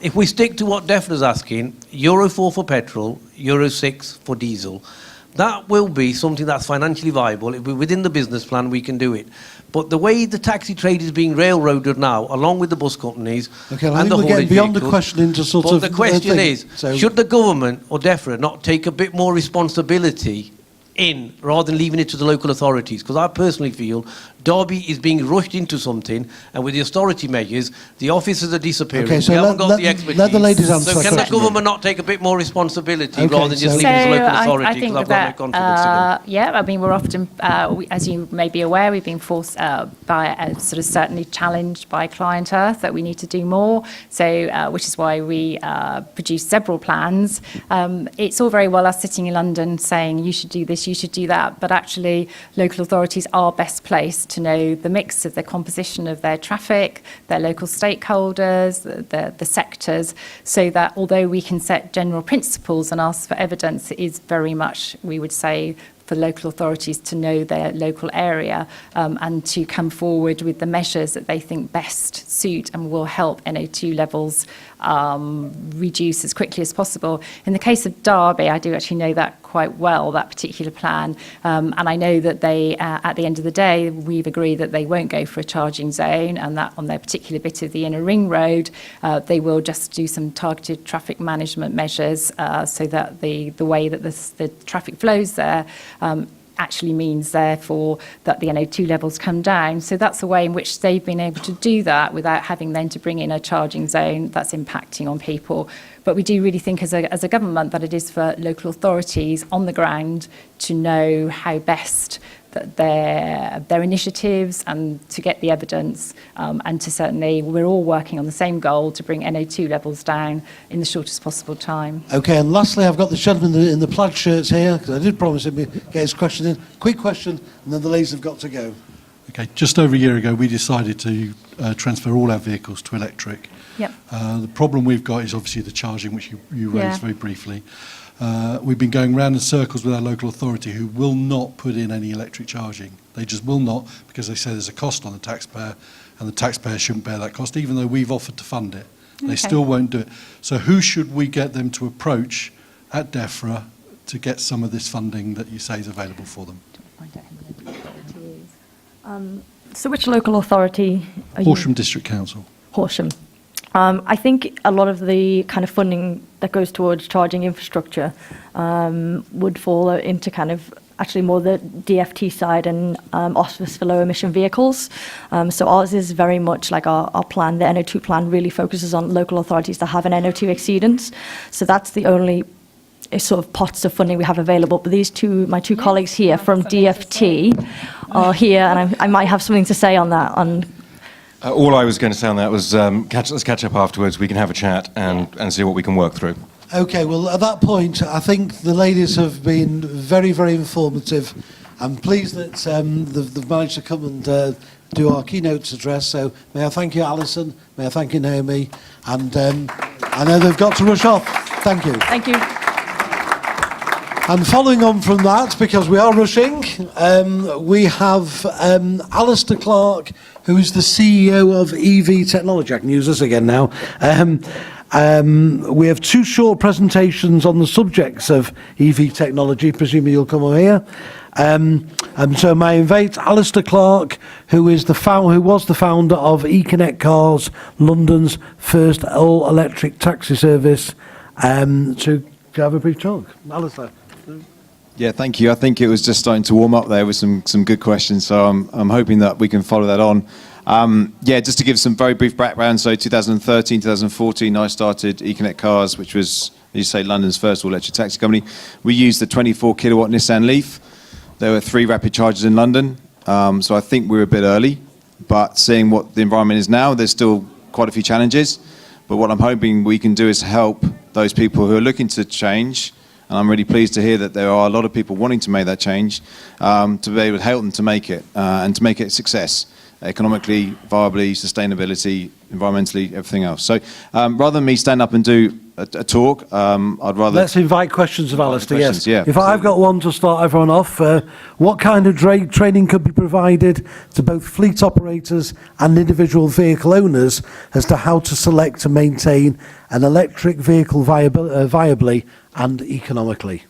If we stick to what DEFRA's asking, Euro 4 for petrol, Euro 6 for diesel, that will be something that's financially viable. If we're within the business plan, we can do it. But the way the taxi trade is being railroaded now, along with the bus companies Okay, I and think the we're getting haulage beyond the vehicles, question into sort but of... the question thing. is, So- should the government or DEFRA not take a bit more responsibility in rather than leaving it to the local authorities? Because I personally feel Derby is being rushed into something, and with the austerity measures, the officers are disappearing. Okay, so we haven't got let the expertise. the ladies answer So that can the question. government not take a bit more responsibility Okay, rather than just so- leave it to the local I authority? think Because I've got no confidence in them. yeah, I mean, we're often, as you may be aware, we've been forced by sort of certainly challenged by Client Earth that we need to do more. So, which is why we produced several plans. It's all very well us sitting in London saying you should do this, you should do that, but actually local authorities are best placed to know the mix of the composition of their traffic, their local stakeholders, the sectors, so that although we can set general principles and ask for evidence, it is very much, we would say, for local authorities to know their local area and to come forward with the measures that they think best suit and will help NO2 levels reduce as quickly as possible. In the case of Derby, I do actually know that quite well, that particular plan, and I know that they, at the end of the day, we've agreed that they won't go for a charging zone, and that on their particular bit of the inner ring road, they will just do some targeted traffic management measures so that the way that the traffic flows there actually means, therefore, that the NO2 levels come down. So that's a way in which they've been able to do that without having then to bring in a charging zone that's impacting on people. But we do really think as a government that it is for local authorities on the ground to know how best that their initiatives and to get the evidence and to certainly, we're all working on the same goal to bring NO2 levels down in the shortest possible time. Okay, and lastly, I've got the gentleman in the plaid shirts here, because I did promise him to get his question in. Quick question, and then the ladies have got to go. Okay, just over a year ago, we decided to transfer all our vehicles to electric. Yep. The problem we've got is obviously the charging, which you raised Yeah. very briefly. We've been going round in circles with our local authority who will not put in any electric charging. They just will not, because they say there's a cost on the taxpayer, and the taxpayer shouldn't bear that cost, even though we've offered to fund it. They Okay. still won't do it. So who should we get them to approach at DEFRA to get some of this funding that you say is available for them? So which local authority are you? Horsham District Council. Horsham. I think a lot of the kind of funding that goes towards charging infrastructure would fall into kind of actually more the DFT side and Office for Low Emission Vehicles. So ours is very much like our plan. The NO2 plan really focuses on local authorities that have an NO2 exceedance. So that's the only sort of pots of funding we have available. But my two colleagues here from DFT are here, and I might have something to say on that. All I was going to say on that was let's catch up afterwards. We can have a chat and see what we can work through. Okay, well, at that point, I think the ladies have been very, very informative. I'm pleased that they've managed to come and do our keynote address. So may I thank you, Alison. May I thank you, Naomi. And I know they've got to rush off. Thank you. Thank you. And following on from that, because we are rushing, we have Alistair Clark, who is the CEO of EV Technology. I can use this again now. We have two short presentations on the subjects of EV technology. Presumably you'll come over here. And so may I invite Alistair Clark, who was the founder of eConnect Cars, London's first all-electric taxi service, to have a brief talk. Alistair. Yeah, thank you. I think it was just starting to warm up there with some good questions, so I'm hoping that we can follow that on. Just to give some very brief background, so 2013, 2014, I started eConnect Cars, which was, as you say, London's first all-electric taxi company. We used the 24-kilowatt Nissan Leaf. There were 3 rapid chargers in London, so I think we were a bit early, but seeing what the environment is now, there's still quite a few challenges, but what I'm hoping we can do is help those people who are looking to change And I'm really pleased to hear that there are a lot of people wanting to make that change, to be able to help them to make it, and to make it a success, economically, viably, sustainability, environmentally, everything else. So rather than me stand up and do a talk, I'd rather... Let's invite questions of Alistair, questions, yes. yeah, If I've got one to start everyone off, what kind of training could be provided to both fleet operators and individual vehicle owners as to how to select and maintain an electric vehicle viably and economically?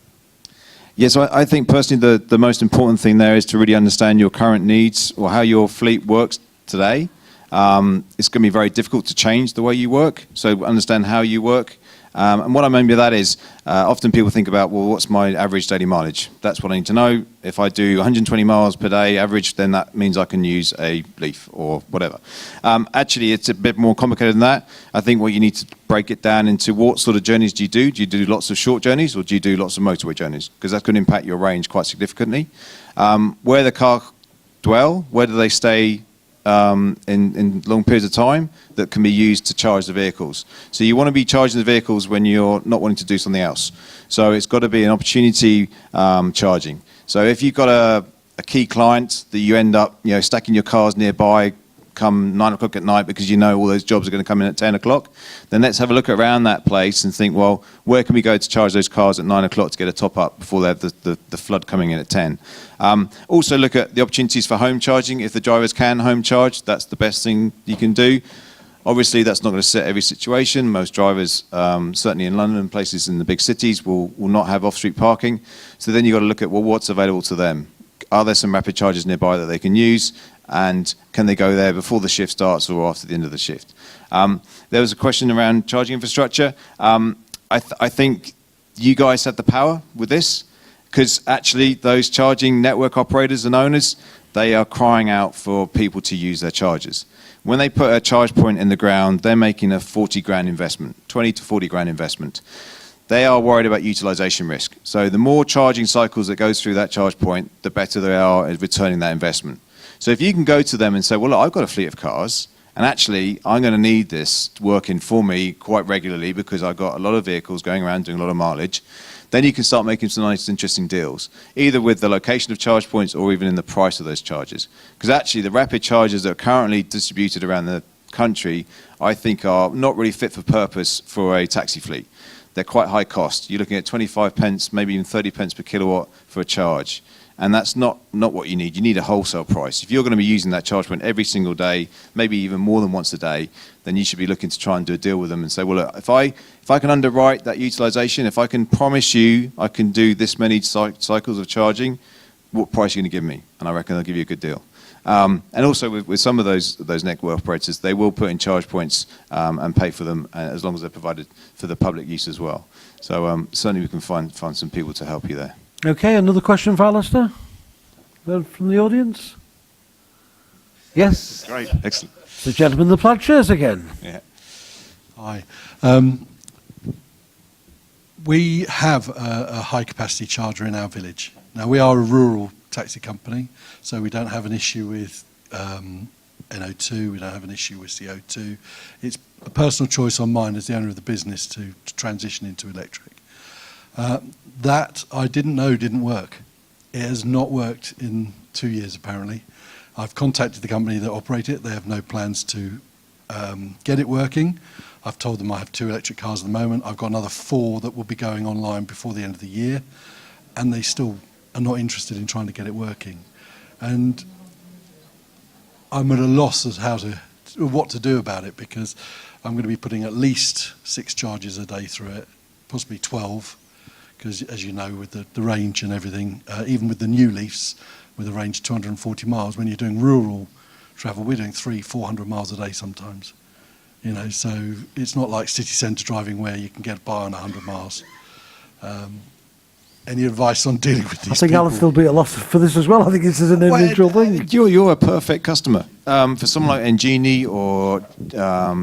Yes, I think personally the most important thing there is to really understand your current needs or how your fleet works today. It's going to be very difficult to change the way you work, so understand how you work. And what I mean by that is, often people think about, well, what's my average daily mileage? That's what I need to know. If I do 120 miles per day average, then that means I can use a Leaf or whatever. Actually, it's a bit more complicated than that. I think what you need to break it down into what sort of journeys do you do? Do you do lots of short journeys or do you do lots of motorway journeys? Because that's going to impact your range quite significantly. Where the car dwell, where do they stay in long periods of time that can be used to charge the vehicles. So you want to be charging the vehicles when you're not wanting to do something else. So it's got to be an opportunity charging. So if you've got a key client that you end up stacking your cars nearby come 9 o'clock at night because you know all those jobs are going to come in at 10 o'clock, then let's have a look around that place and think, well, where can we go to charge those cars at 9 o'clock to get a top up before they have the flood coming in at 10? Also look at the opportunities for home charging. If the drivers can home charge, that's the best thing you can do. Obviously, that's not going to set every situation. Most drivers, certainly in London and places in the big cities, will not have off-street parking. So then you've got to look at, well, what's available to them? Are there some rapid chargers nearby that they can use? And can they go there before the shift starts or after the end of the shift? There was a question around charging infrastructure. I think you guys have the power with this, because actually those charging network operators and owners, they are crying out for people to use their chargers. When they put a charge point in the ground, they're making a 40 grand investment, 20 to 40 grand investment. They are worried about utilization risk. So the more charging cycles that goes through that charge point, the better they are at returning that investment. So if you can go to them and say, well, look, I've got a fleet of cars, and actually I'm going to need this working for me quite regularly because I've got a lot of vehicles going around doing a lot of mileage, then you can start making some nice, interesting deals, either with the location of charge points or even in the price of those charges. Because actually the rapid chargers that are currently distributed around the country, I think are not really fit for purpose for a taxi fleet. They're quite high cost. You're looking at 25 pence, maybe even 30 pence per kilowatt for a charge. And that's not what you need. You need a wholesale price. If you're going to be using that charge point every single day, maybe even more than once a day, then you should be looking to try and do a deal with them and say, well, look, if I can underwrite that utilization, if I can promise you I can do this many cycles of charging, what price are you going to give me? And I reckon they'll give you a good deal. And also with some of those network operators, they will put in charge points and pay for them as long as they're provided for the public use as well. So certainly we can find some people to help you there. Okay, another question for Alistair from the audience? Yes? Great, excellent. The gentleman in the plaid chairs again. Yeah. Hi. We have a high-capacity charger in our village. Now, we are a rural taxi company, so we don't have an issue with NO2, we don't have an issue with CO2. It's a personal choice on mine as the owner of the business to transition into electric. That I didn't know didn't work. It has not worked in 2 years, apparently. I've contacted the company that operate it. They have no plans to get it working. I've told them I have 2 electric cars at the moment. I've got another 4 that will be going online before the end of the year, and they still are not interested in trying to get it working. And I'm at a loss as what to do about it, because I'm going to be putting at least 6 charges a day through it, possibly 12, because as you know, with the range and everything, even with the new Leafs, with a range of 240 miles, when you're doing rural travel, we're doing 300-400 miles a day sometimes. So it's not like city centre driving where you can get by on 100 miles. Any advice on dealing with these people? I think Alistair will be at a loss for this as well. I think this is an individual thing. You're a perfect customer. For someone like Engini or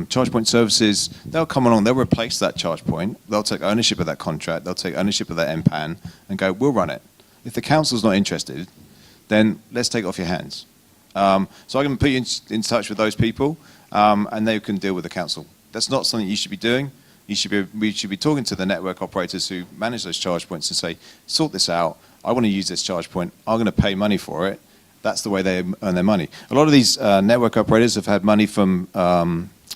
Charge Point Services, they'll come along, they'll replace that charge point, they'll take ownership of that contract, they'll take ownership of that MPAN and go, we'll run it. If the council's not interested, then let's take it off your hands. So I can put you in touch with those people, and they can deal with the council. That's not something you should be doing, We should be talking to the network operators who manage those charge points and say, sort this out. I want to use this charge point. I'm going to pay money for it. That's the way they earn their money. A lot of these network operators have had money from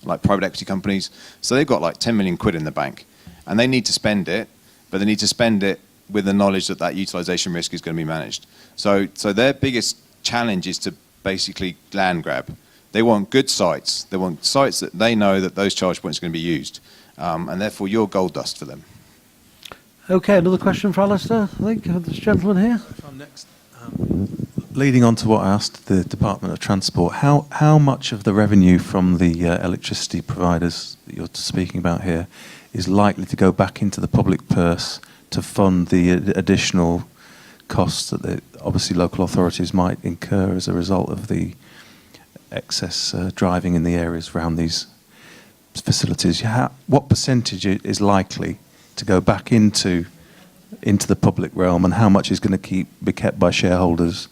like private equity companies. So they've got like 10 million quid in the bank. And they need to spend it, but they need to spend it with the knowledge that that utilization risk is going to be managed. So their biggest challenge is to basically land grab. They want good sites. They want sites that they know that those charge points are going to be used. And therefore, you're gold dust for them. Okay, another question for Alistair, I think. This gentleman here. Next, leading on to what I asked the Department of Transport, how much of the revenue from the electricity providers that you're speaking about here is likely to go back into the public purse to fund the additional costs that obviously local authorities might incur as a result of the excess driving in the areas around these facilities? What percentage is likely to go back into the public realm, and how much is going to be kept by shareholders?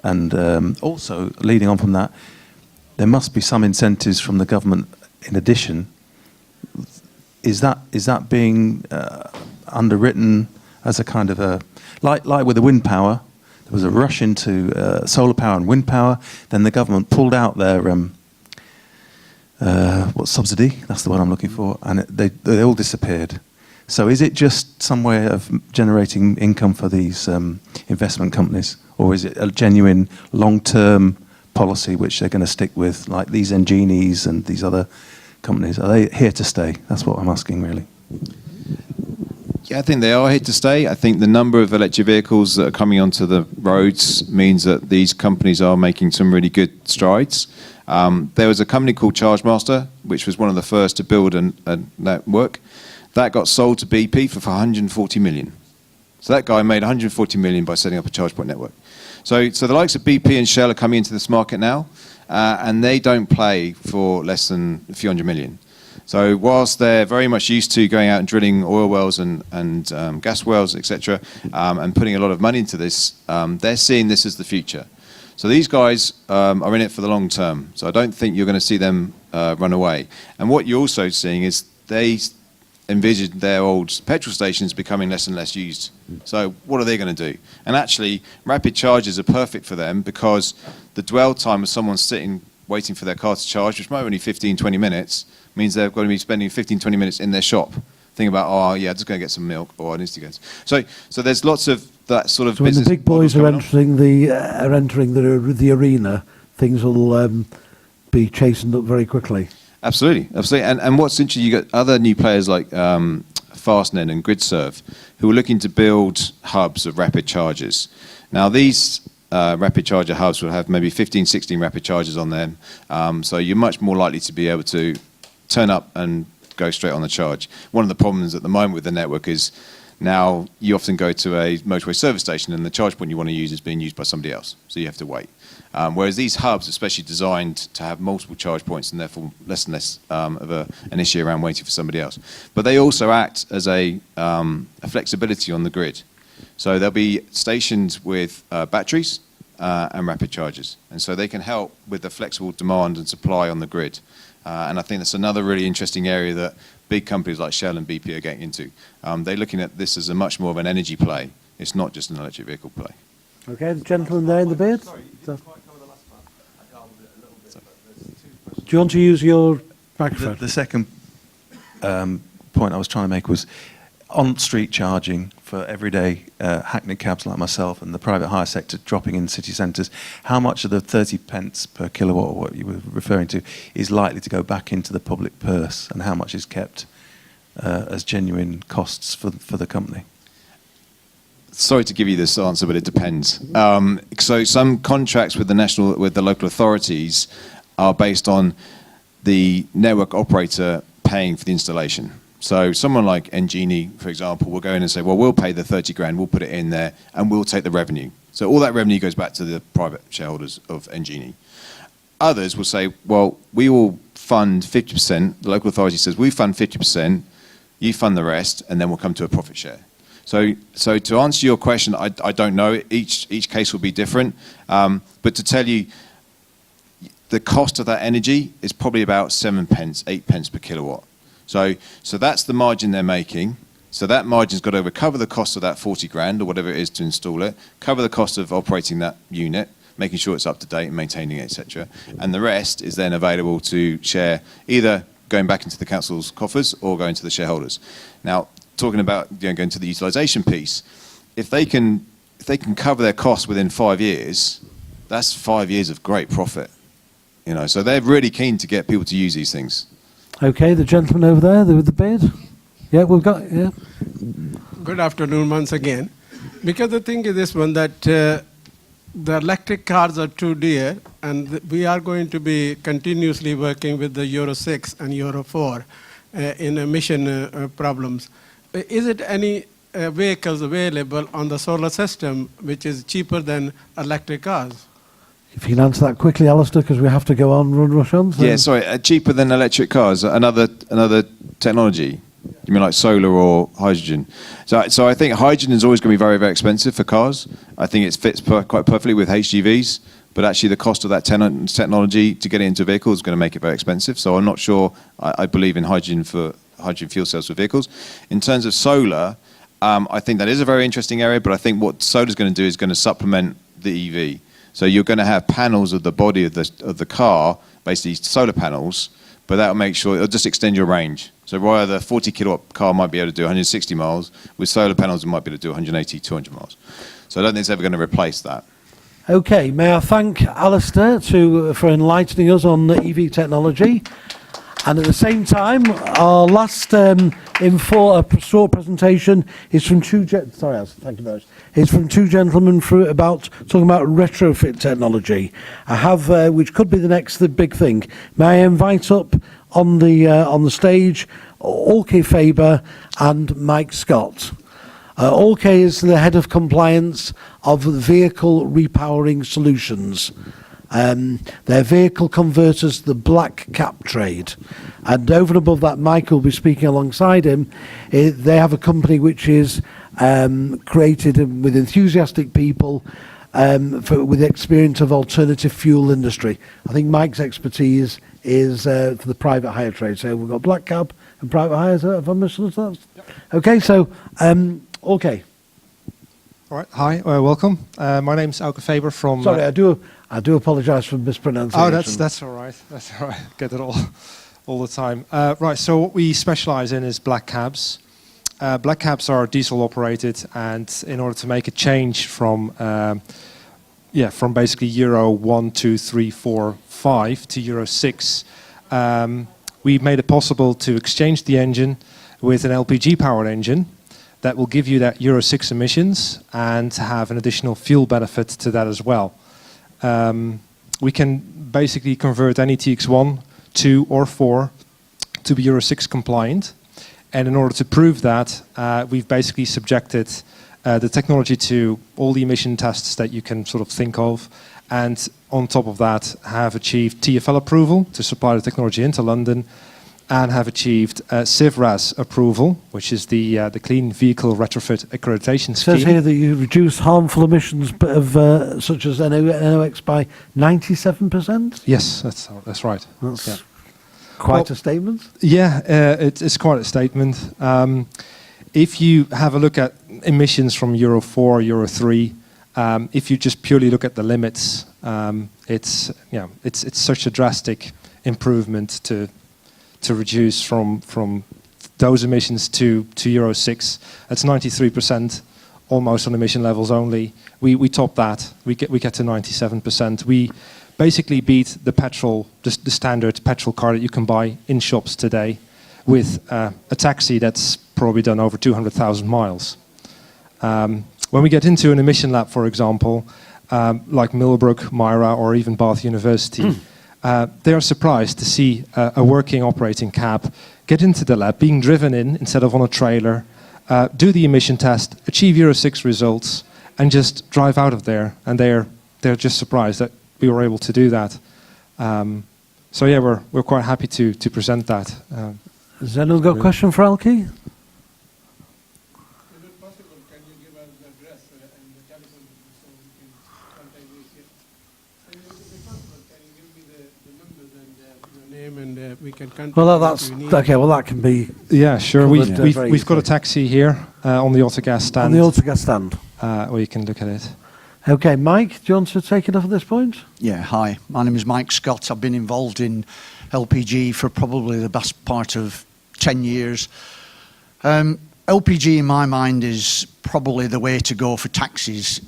And also, leading on from that, there must be some incentives from the government in addition. Is that being underwritten as a kind of a like with the wind power? There was a rush into solar power and wind power. Then the government pulled out their subsidy? That's the word I'm looking for, and they all disappeared. So is it just some way of generating income for these investment companies, or is it a genuine long-term policy which they're going to stick with, like these Engenies and these other companies? Are they here to stay? That's what I'm asking, really. Yeah, I think they are here to stay. I think the number of electric vehicles that are coming onto the roads means that these companies are making some really good strides. There was a company called ChargeMaster, which was one of the first to build a network. That got sold to BP for 140 million. So that guy made 140 million by setting up a charge point network. So the likes of BP and Shell are coming into this market now, and they don't play for less than a few hundred million. So whilst they're very much used to going out and drilling oil wells and gas wells, etc., and putting a lot of money into this, they're seeing this as the future. So these guys are in it for the long term. So I don't think you're going to see them run away. And what you're also seeing is they envisioned their old petrol stations becoming less and less used. So what are they going to do? And actually, rapid chargers are perfect for them, because the dwell time of someone sitting waiting for their car to charge, which might be only 15, 20 minutes, means they're going to be spending 15, 20 minutes in their shop thinking about, oh yeah, I'm just going to get some milk, or I need to go. So there's lots of that sort of So when business. the big boys are entering the arena, things will be chastened up very quickly. Absolutely. And what's interesting, you got other new players like Fastnet and GridServe, who are looking to build hubs of rapid chargers. Now these rapid charger hubs will have maybe 15, 16 rapid chargers on them, so you're much more likely to be able to turn up and go straight on the charge. One of the problems at the moment with the network is now you often go to a motorway service station and the charge point you want to use is being used by somebody else, so you have to wait. Whereas these hubs are especially designed to have multiple charge points, and therefore less and less of an issue around waiting for somebody else. But they also act as a flexibility on the grid. So there'll be stations with batteries and rapid chargers, and so they can help with the flexible demand and supply on the grid. And I think that's another really interesting area that big companies like Shell and BP are getting into. They're looking at this as a much more of an energy play. It's not just an electric vehicle play. Okay, the gentleman there in the beard. Do you want to use your microphone? The second point I was trying to make was on-street charging for everyday hackney cabs like myself and the private hire sector dropping in city centres. How much of the 30 pence per kilowatt, or what you were referring to, is likely to go back into the public purse, and how much is kept as genuine costs for the company? Sorry to give you this answer, but it depends. So some contracts with the local authorities are based on the network operator paying for the installation. So someone like Engenie, for example, will go in and say, well, we'll pay the 30 grand, we'll put it in there, and we'll take the revenue. So all that revenue goes back to the private shareholders of Engenie. Others will say, well, we will fund 50%. The local authority says, we fund 50%, you fund the rest, and then we'll come to a profit share. So to answer your question, I don't know. Each case will be different. But to tell you, the cost of that energy is probably about 7 pence, 8 pence per kilowatt. So that's the margin they're making. So that margin's got to recover the cost of that 40 grand or whatever it is to install it, cover the cost of operating that unit, making sure it's up to date and maintaining it, etc. And the rest is then available to share, either going back into the council's coffers or going to the shareholders. Now, talking about going to the utilisation piece, if they can cover their costs within 5 years, that's 5 years of great profit. So they're really keen to get people to use these things. Okay, the gentleman over there with the beard. Yeah, we've got, yeah. Good afternoon once again. Because the thing is this one, that the electric cars are too dear, and we are going to be continuously working with the Euro 6 and Euro 4 in emission problems. Is it any vehicles available on the solar system which is cheaper than electric cars? If you can answer that quickly, Alistair, because we have to go on, rush on. So. Yeah, sorry, cheaper than electric cars, another technology. You mean like solar or hydrogen? So I think hydrogen is always going to be very, very expensive for cars. I think it fits quite perfectly with HGVs, but actually the cost of that technology to get it into a vehicle is going to make it very expensive. So I'm not sure I believe in hydrogen fuel cells for vehicles. In terms of solar, I think that is a very interesting area, but I think what solar is going to do is going to supplement the EV. So you're going to have panels of the body of the car, basically solar panels, but that will make sure it'll just extend your range. So while the 40 kilowatt car might be able to do 160 miles, with solar panels it might be able to do 180, 200 miles. So I don't think it's ever going to replace that. Okay, may I thank Alistair for enlightening us on the EV technology. And at the same time, our last short presentation is from thank you very much. It's from two gentlemen talking about retrofit technology. I have, which could be the big thing. May I invite up on the stage Olke Faber and Mike Scott. Olke is the head of compliance of Vehicle Repowering Solutions. Their vehicle converters, the black cap trade. And over and above that, Mike will be speaking alongside him. They have a company which is created with enthusiastic people with experience of alternative fuel industry. I think Mike's expertise is for the private hire trade. So we've got black cab and private hire. Have I misunderstood that? Yep. Okay, so, okay. All right. Hi, welcome. My name's Elke Faber from... Sorry, I do apologise for mispronunciation. Oh, that's all right. That's all right. Get it all the time. Right, so what we specialise in is black cabs. Black cabs are diesel operated, and in order to make a change from basically Euro 1, 2, 3, 4, 5 to Euro 6, we've made it possible to exchange the engine with an LPG powered engine that will give you that Euro 6 emissions and have an additional fuel benefit to that as well. We can basically convert any TX1, 2 or 4 to be Euro 6 compliant. And in order to prove that, we've basically subjected the technology to all the emission tests that you can sort of think of. And on top of that, have achieved TfL approval to supply the technology into London, and have achieved CIVRAS approval, which is the Clean Vehicle Retrofit Accreditation Scheme. It says here that you reduce harmful emissions of such as NOx by 97%? Yes, that's right. That's quite a statement. Yeah, it's quite a statement. If you have a look at emissions from Euro 4, Euro 3, if you just purely look at the limits, it's such a drastic improvement to reduce from those emissions to Euro 6. That's 93%, almost on emission levels only. We top that. We get to 97%. We basically beat the standard petrol car that you can buy in shops today, with a taxi that's probably done over 200,000 miles. When we get into an emission lab, for example, like Millbrook, Myra, or even Bath University, they are surprised to see a working operating cab get into the lab, being driven in instead of on a trailer, do the emission test, achieve Euro 6 results, and just drive out of there. And they're just surprised that we were able to do that. So yeah, we're quite happy to present that. Has anyone got a question for Elke? can contribute. Well, if that's you need. okay. Well, that can be Yeah, sure. Covered, We've got a very taxi here on the autogas on stand, the autogas stand. where you can look at it. Okay, Mike, do you want to take it off at this point? Yeah, hi. My name is Mike Scott. I've been involved in LPG for probably the best part of 10 years. LPG, in my mind, is probably the way to go for taxis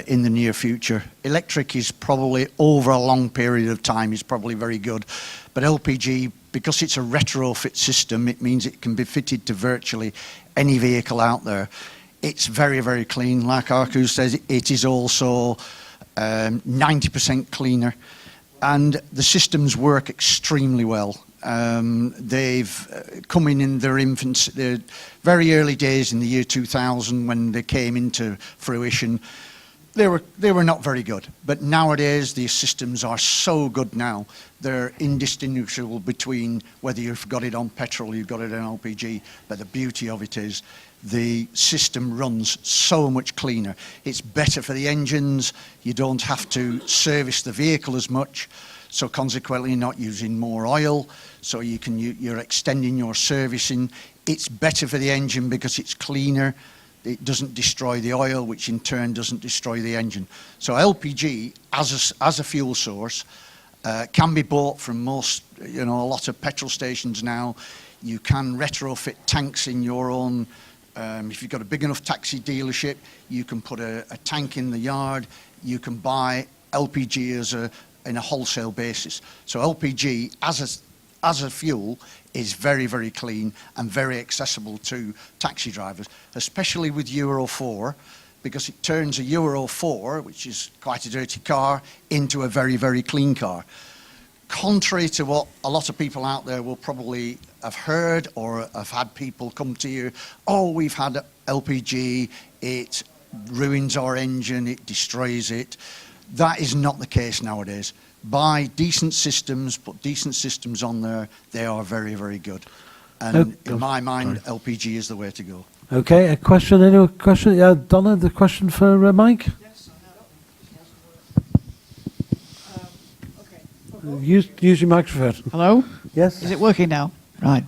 in the near future. Electric is probably, over a long period of time, is probably very good. But LPG, because it's a retrofit system, it means it can be fitted to virtually any vehicle out there. It's very, very clean. Like Arku says, it is also 90% cleaner. And the systems work extremely well. They've come in their infancy, their very early days in the year 2000 when they came into fruition. They were not very good, but nowadays the systems are so good now. They're indistinguishable between whether you've got it on petrol or you've got it on LPG. But the beauty of it is the system runs so much cleaner. It's better for the engines. You don't have to service the vehicle as much. So consequently, you're not using more oil. So you're extending your servicing. It's better for the engine because it's cleaner. It doesn't destroy the oil, which in turn doesn't destroy the engine. So LPG as a fuel source can be bought from most, a lot of petrol stations now. You can retrofit tanks in your own. If you've got a big enough taxi dealership, you can put a tank in the yard. You can buy LPG in a wholesale basis. So LPG as a fuel is very, very clean and very accessible to taxi drivers, especially with Euro 4, because it turns a Euro 4, which is quite a dirty car, into a very, very clean car. Contrary to what a lot of people out there will probably have heard or have had people come to you, oh, we've had LPG, it ruins our engine, it destroys it. That is not the case nowadays. Buy decent systems, put decent systems on there, they are very, very good. And in my mind, LPG is the way to go. Okay, a question? Any question? Yeah, Donna, the question for Mike? Yes, okay. Use your microphone. Hello? Yes? Is it working now? Right.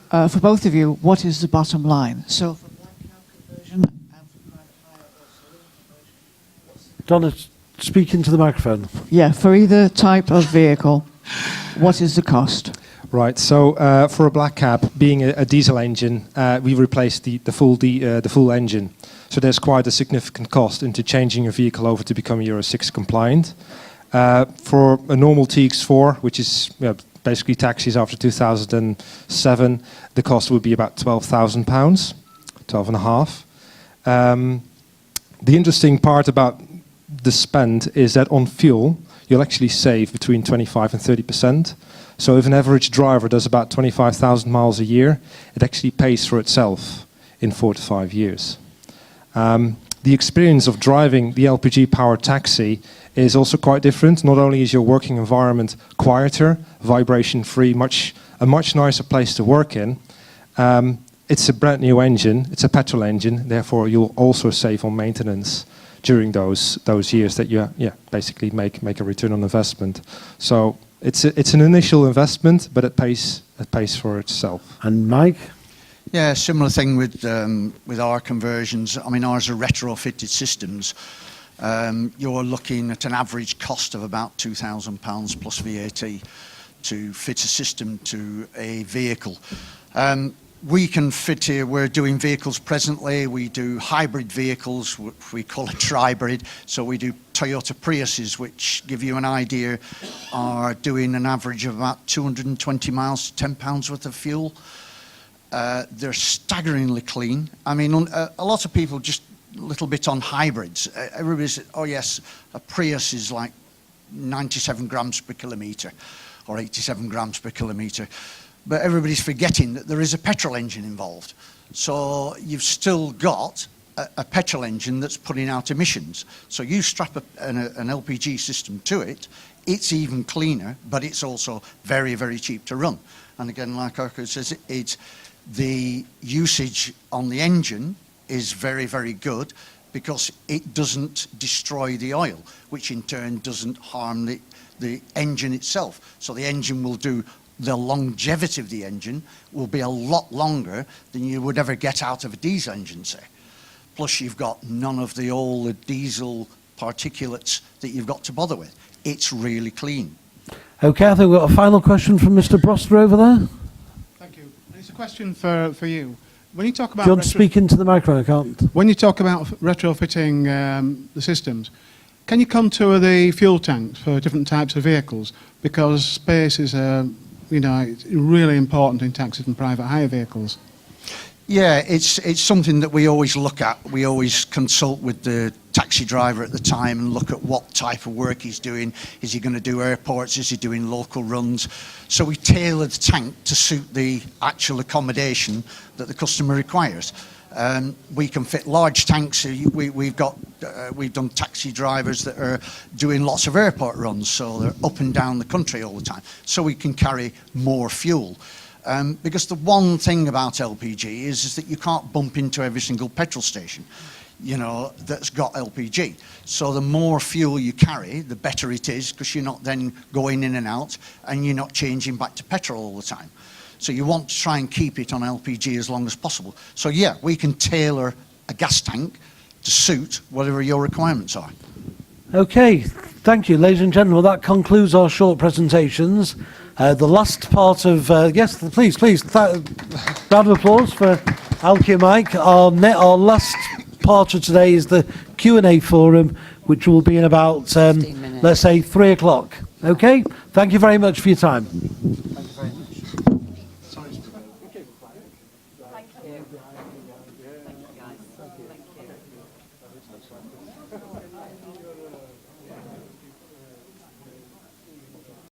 For both of you, what is the bottom line? So for black cab conversion and for private hire or saloon conversion, Donna, speak into the microphone. yeah, for either type of vehicle, what is the cost? Right. So for a black cab, being a diesel engine, we replaced the full engine. So there's quite a significant cost into changing your vehicle over to become Euro 6 compliant. For a normal TX4, which is basically taxis after 2007, the cost would be about £12,000, 12.5. The interesting part about the spend is that on fuel, you'll actually save between 25 and 30%. So if an average driver does about 25,000 miles a year, it actually pays for itself in 4 to 5 years. The experience of driving the LPG-powered taxi is also quite different. Not only is your working environment quieter, vibration-free, a much nicer place to work in, it's a brand new engine, it's a petrol engine, therefore you'll also save on maintenance during those years that you basically make a return on investment. So it's an initial investment, but it pays for itself. And Mike? Yeah, similar thing with our conversions. I mean, ours are retrofitted systems. You're looking at an average cost of about £2,000 plus VAT to fit a system to a vehicle. We can fit here, we're doing vehicles presently, we do hybrid vehicles, we call it tribrid, so we do Toyota Priuses, which give you an idea, are doing an average of about 220 miles to £10 worth of fuel. They're staggeringly clean. I mean, a lot of people just a little bit on hybrids. Everybody says, oh yes, a Prius is like 97 grams per kilometre or 87 grams per kilometre. But everybody's forgetting that there is a petrol engine involved. So you've still got a petrol engine that's putting out emissions. So you strap an LPG system to it, it's even cleaner, but it's also very, very cheap to run. And again, like Arko says, the usage on the engine is very, very good because it doesn't destroy the oil, which in turn doesn't harm the engine itself. So the engine will do the longevity of the engine will be a lot longer than you would ever get out of a diesel engine, say. Plus, you've got none of all the diesel particulates that you've got to bother with. It's really clean. Okay, I think we've got a final question from Mr. Broster over there. Thank you. It's a question for you. When you talk about Do you want to speak into the microphone? I can't. When you talk about retrofitting the systems, can you contour the fuel tanks for different types of vehicles? Because space is, it's really important in taxis and private hire vehicles. Yeah, it's something that we always look at. We always consult with the taxi driver at the time and look at what type of work he's doing. Is he going to do airports? Is he doing local runs? So we tailor the tank to suit the actual accommodation that the customer requires. We can fit large tanks. We've done taxi drivers that are doing lots of airport runs, so they're up and down the country all the time. So we can carry more fuel. Because the one thing about LPG is that you can't bump into every single petrol station, that's got LPG. So the more fuel you carry, the better it is, because you're not then going in and out, and you're not changing back to petrol all the time. So you want to try and keep it on LPG as long as possible. So yeah, we can tailor a gas tank to suit whatever your requirements are. Okay, thank you, ladies and gentlemen. That concludes our short presentations. The last part of yes, please, round of applause for Alki and Mike. Our last part of today is the Q&A forum, which will be in about let's say 3 o'clock. Okay, thank you very much for your time.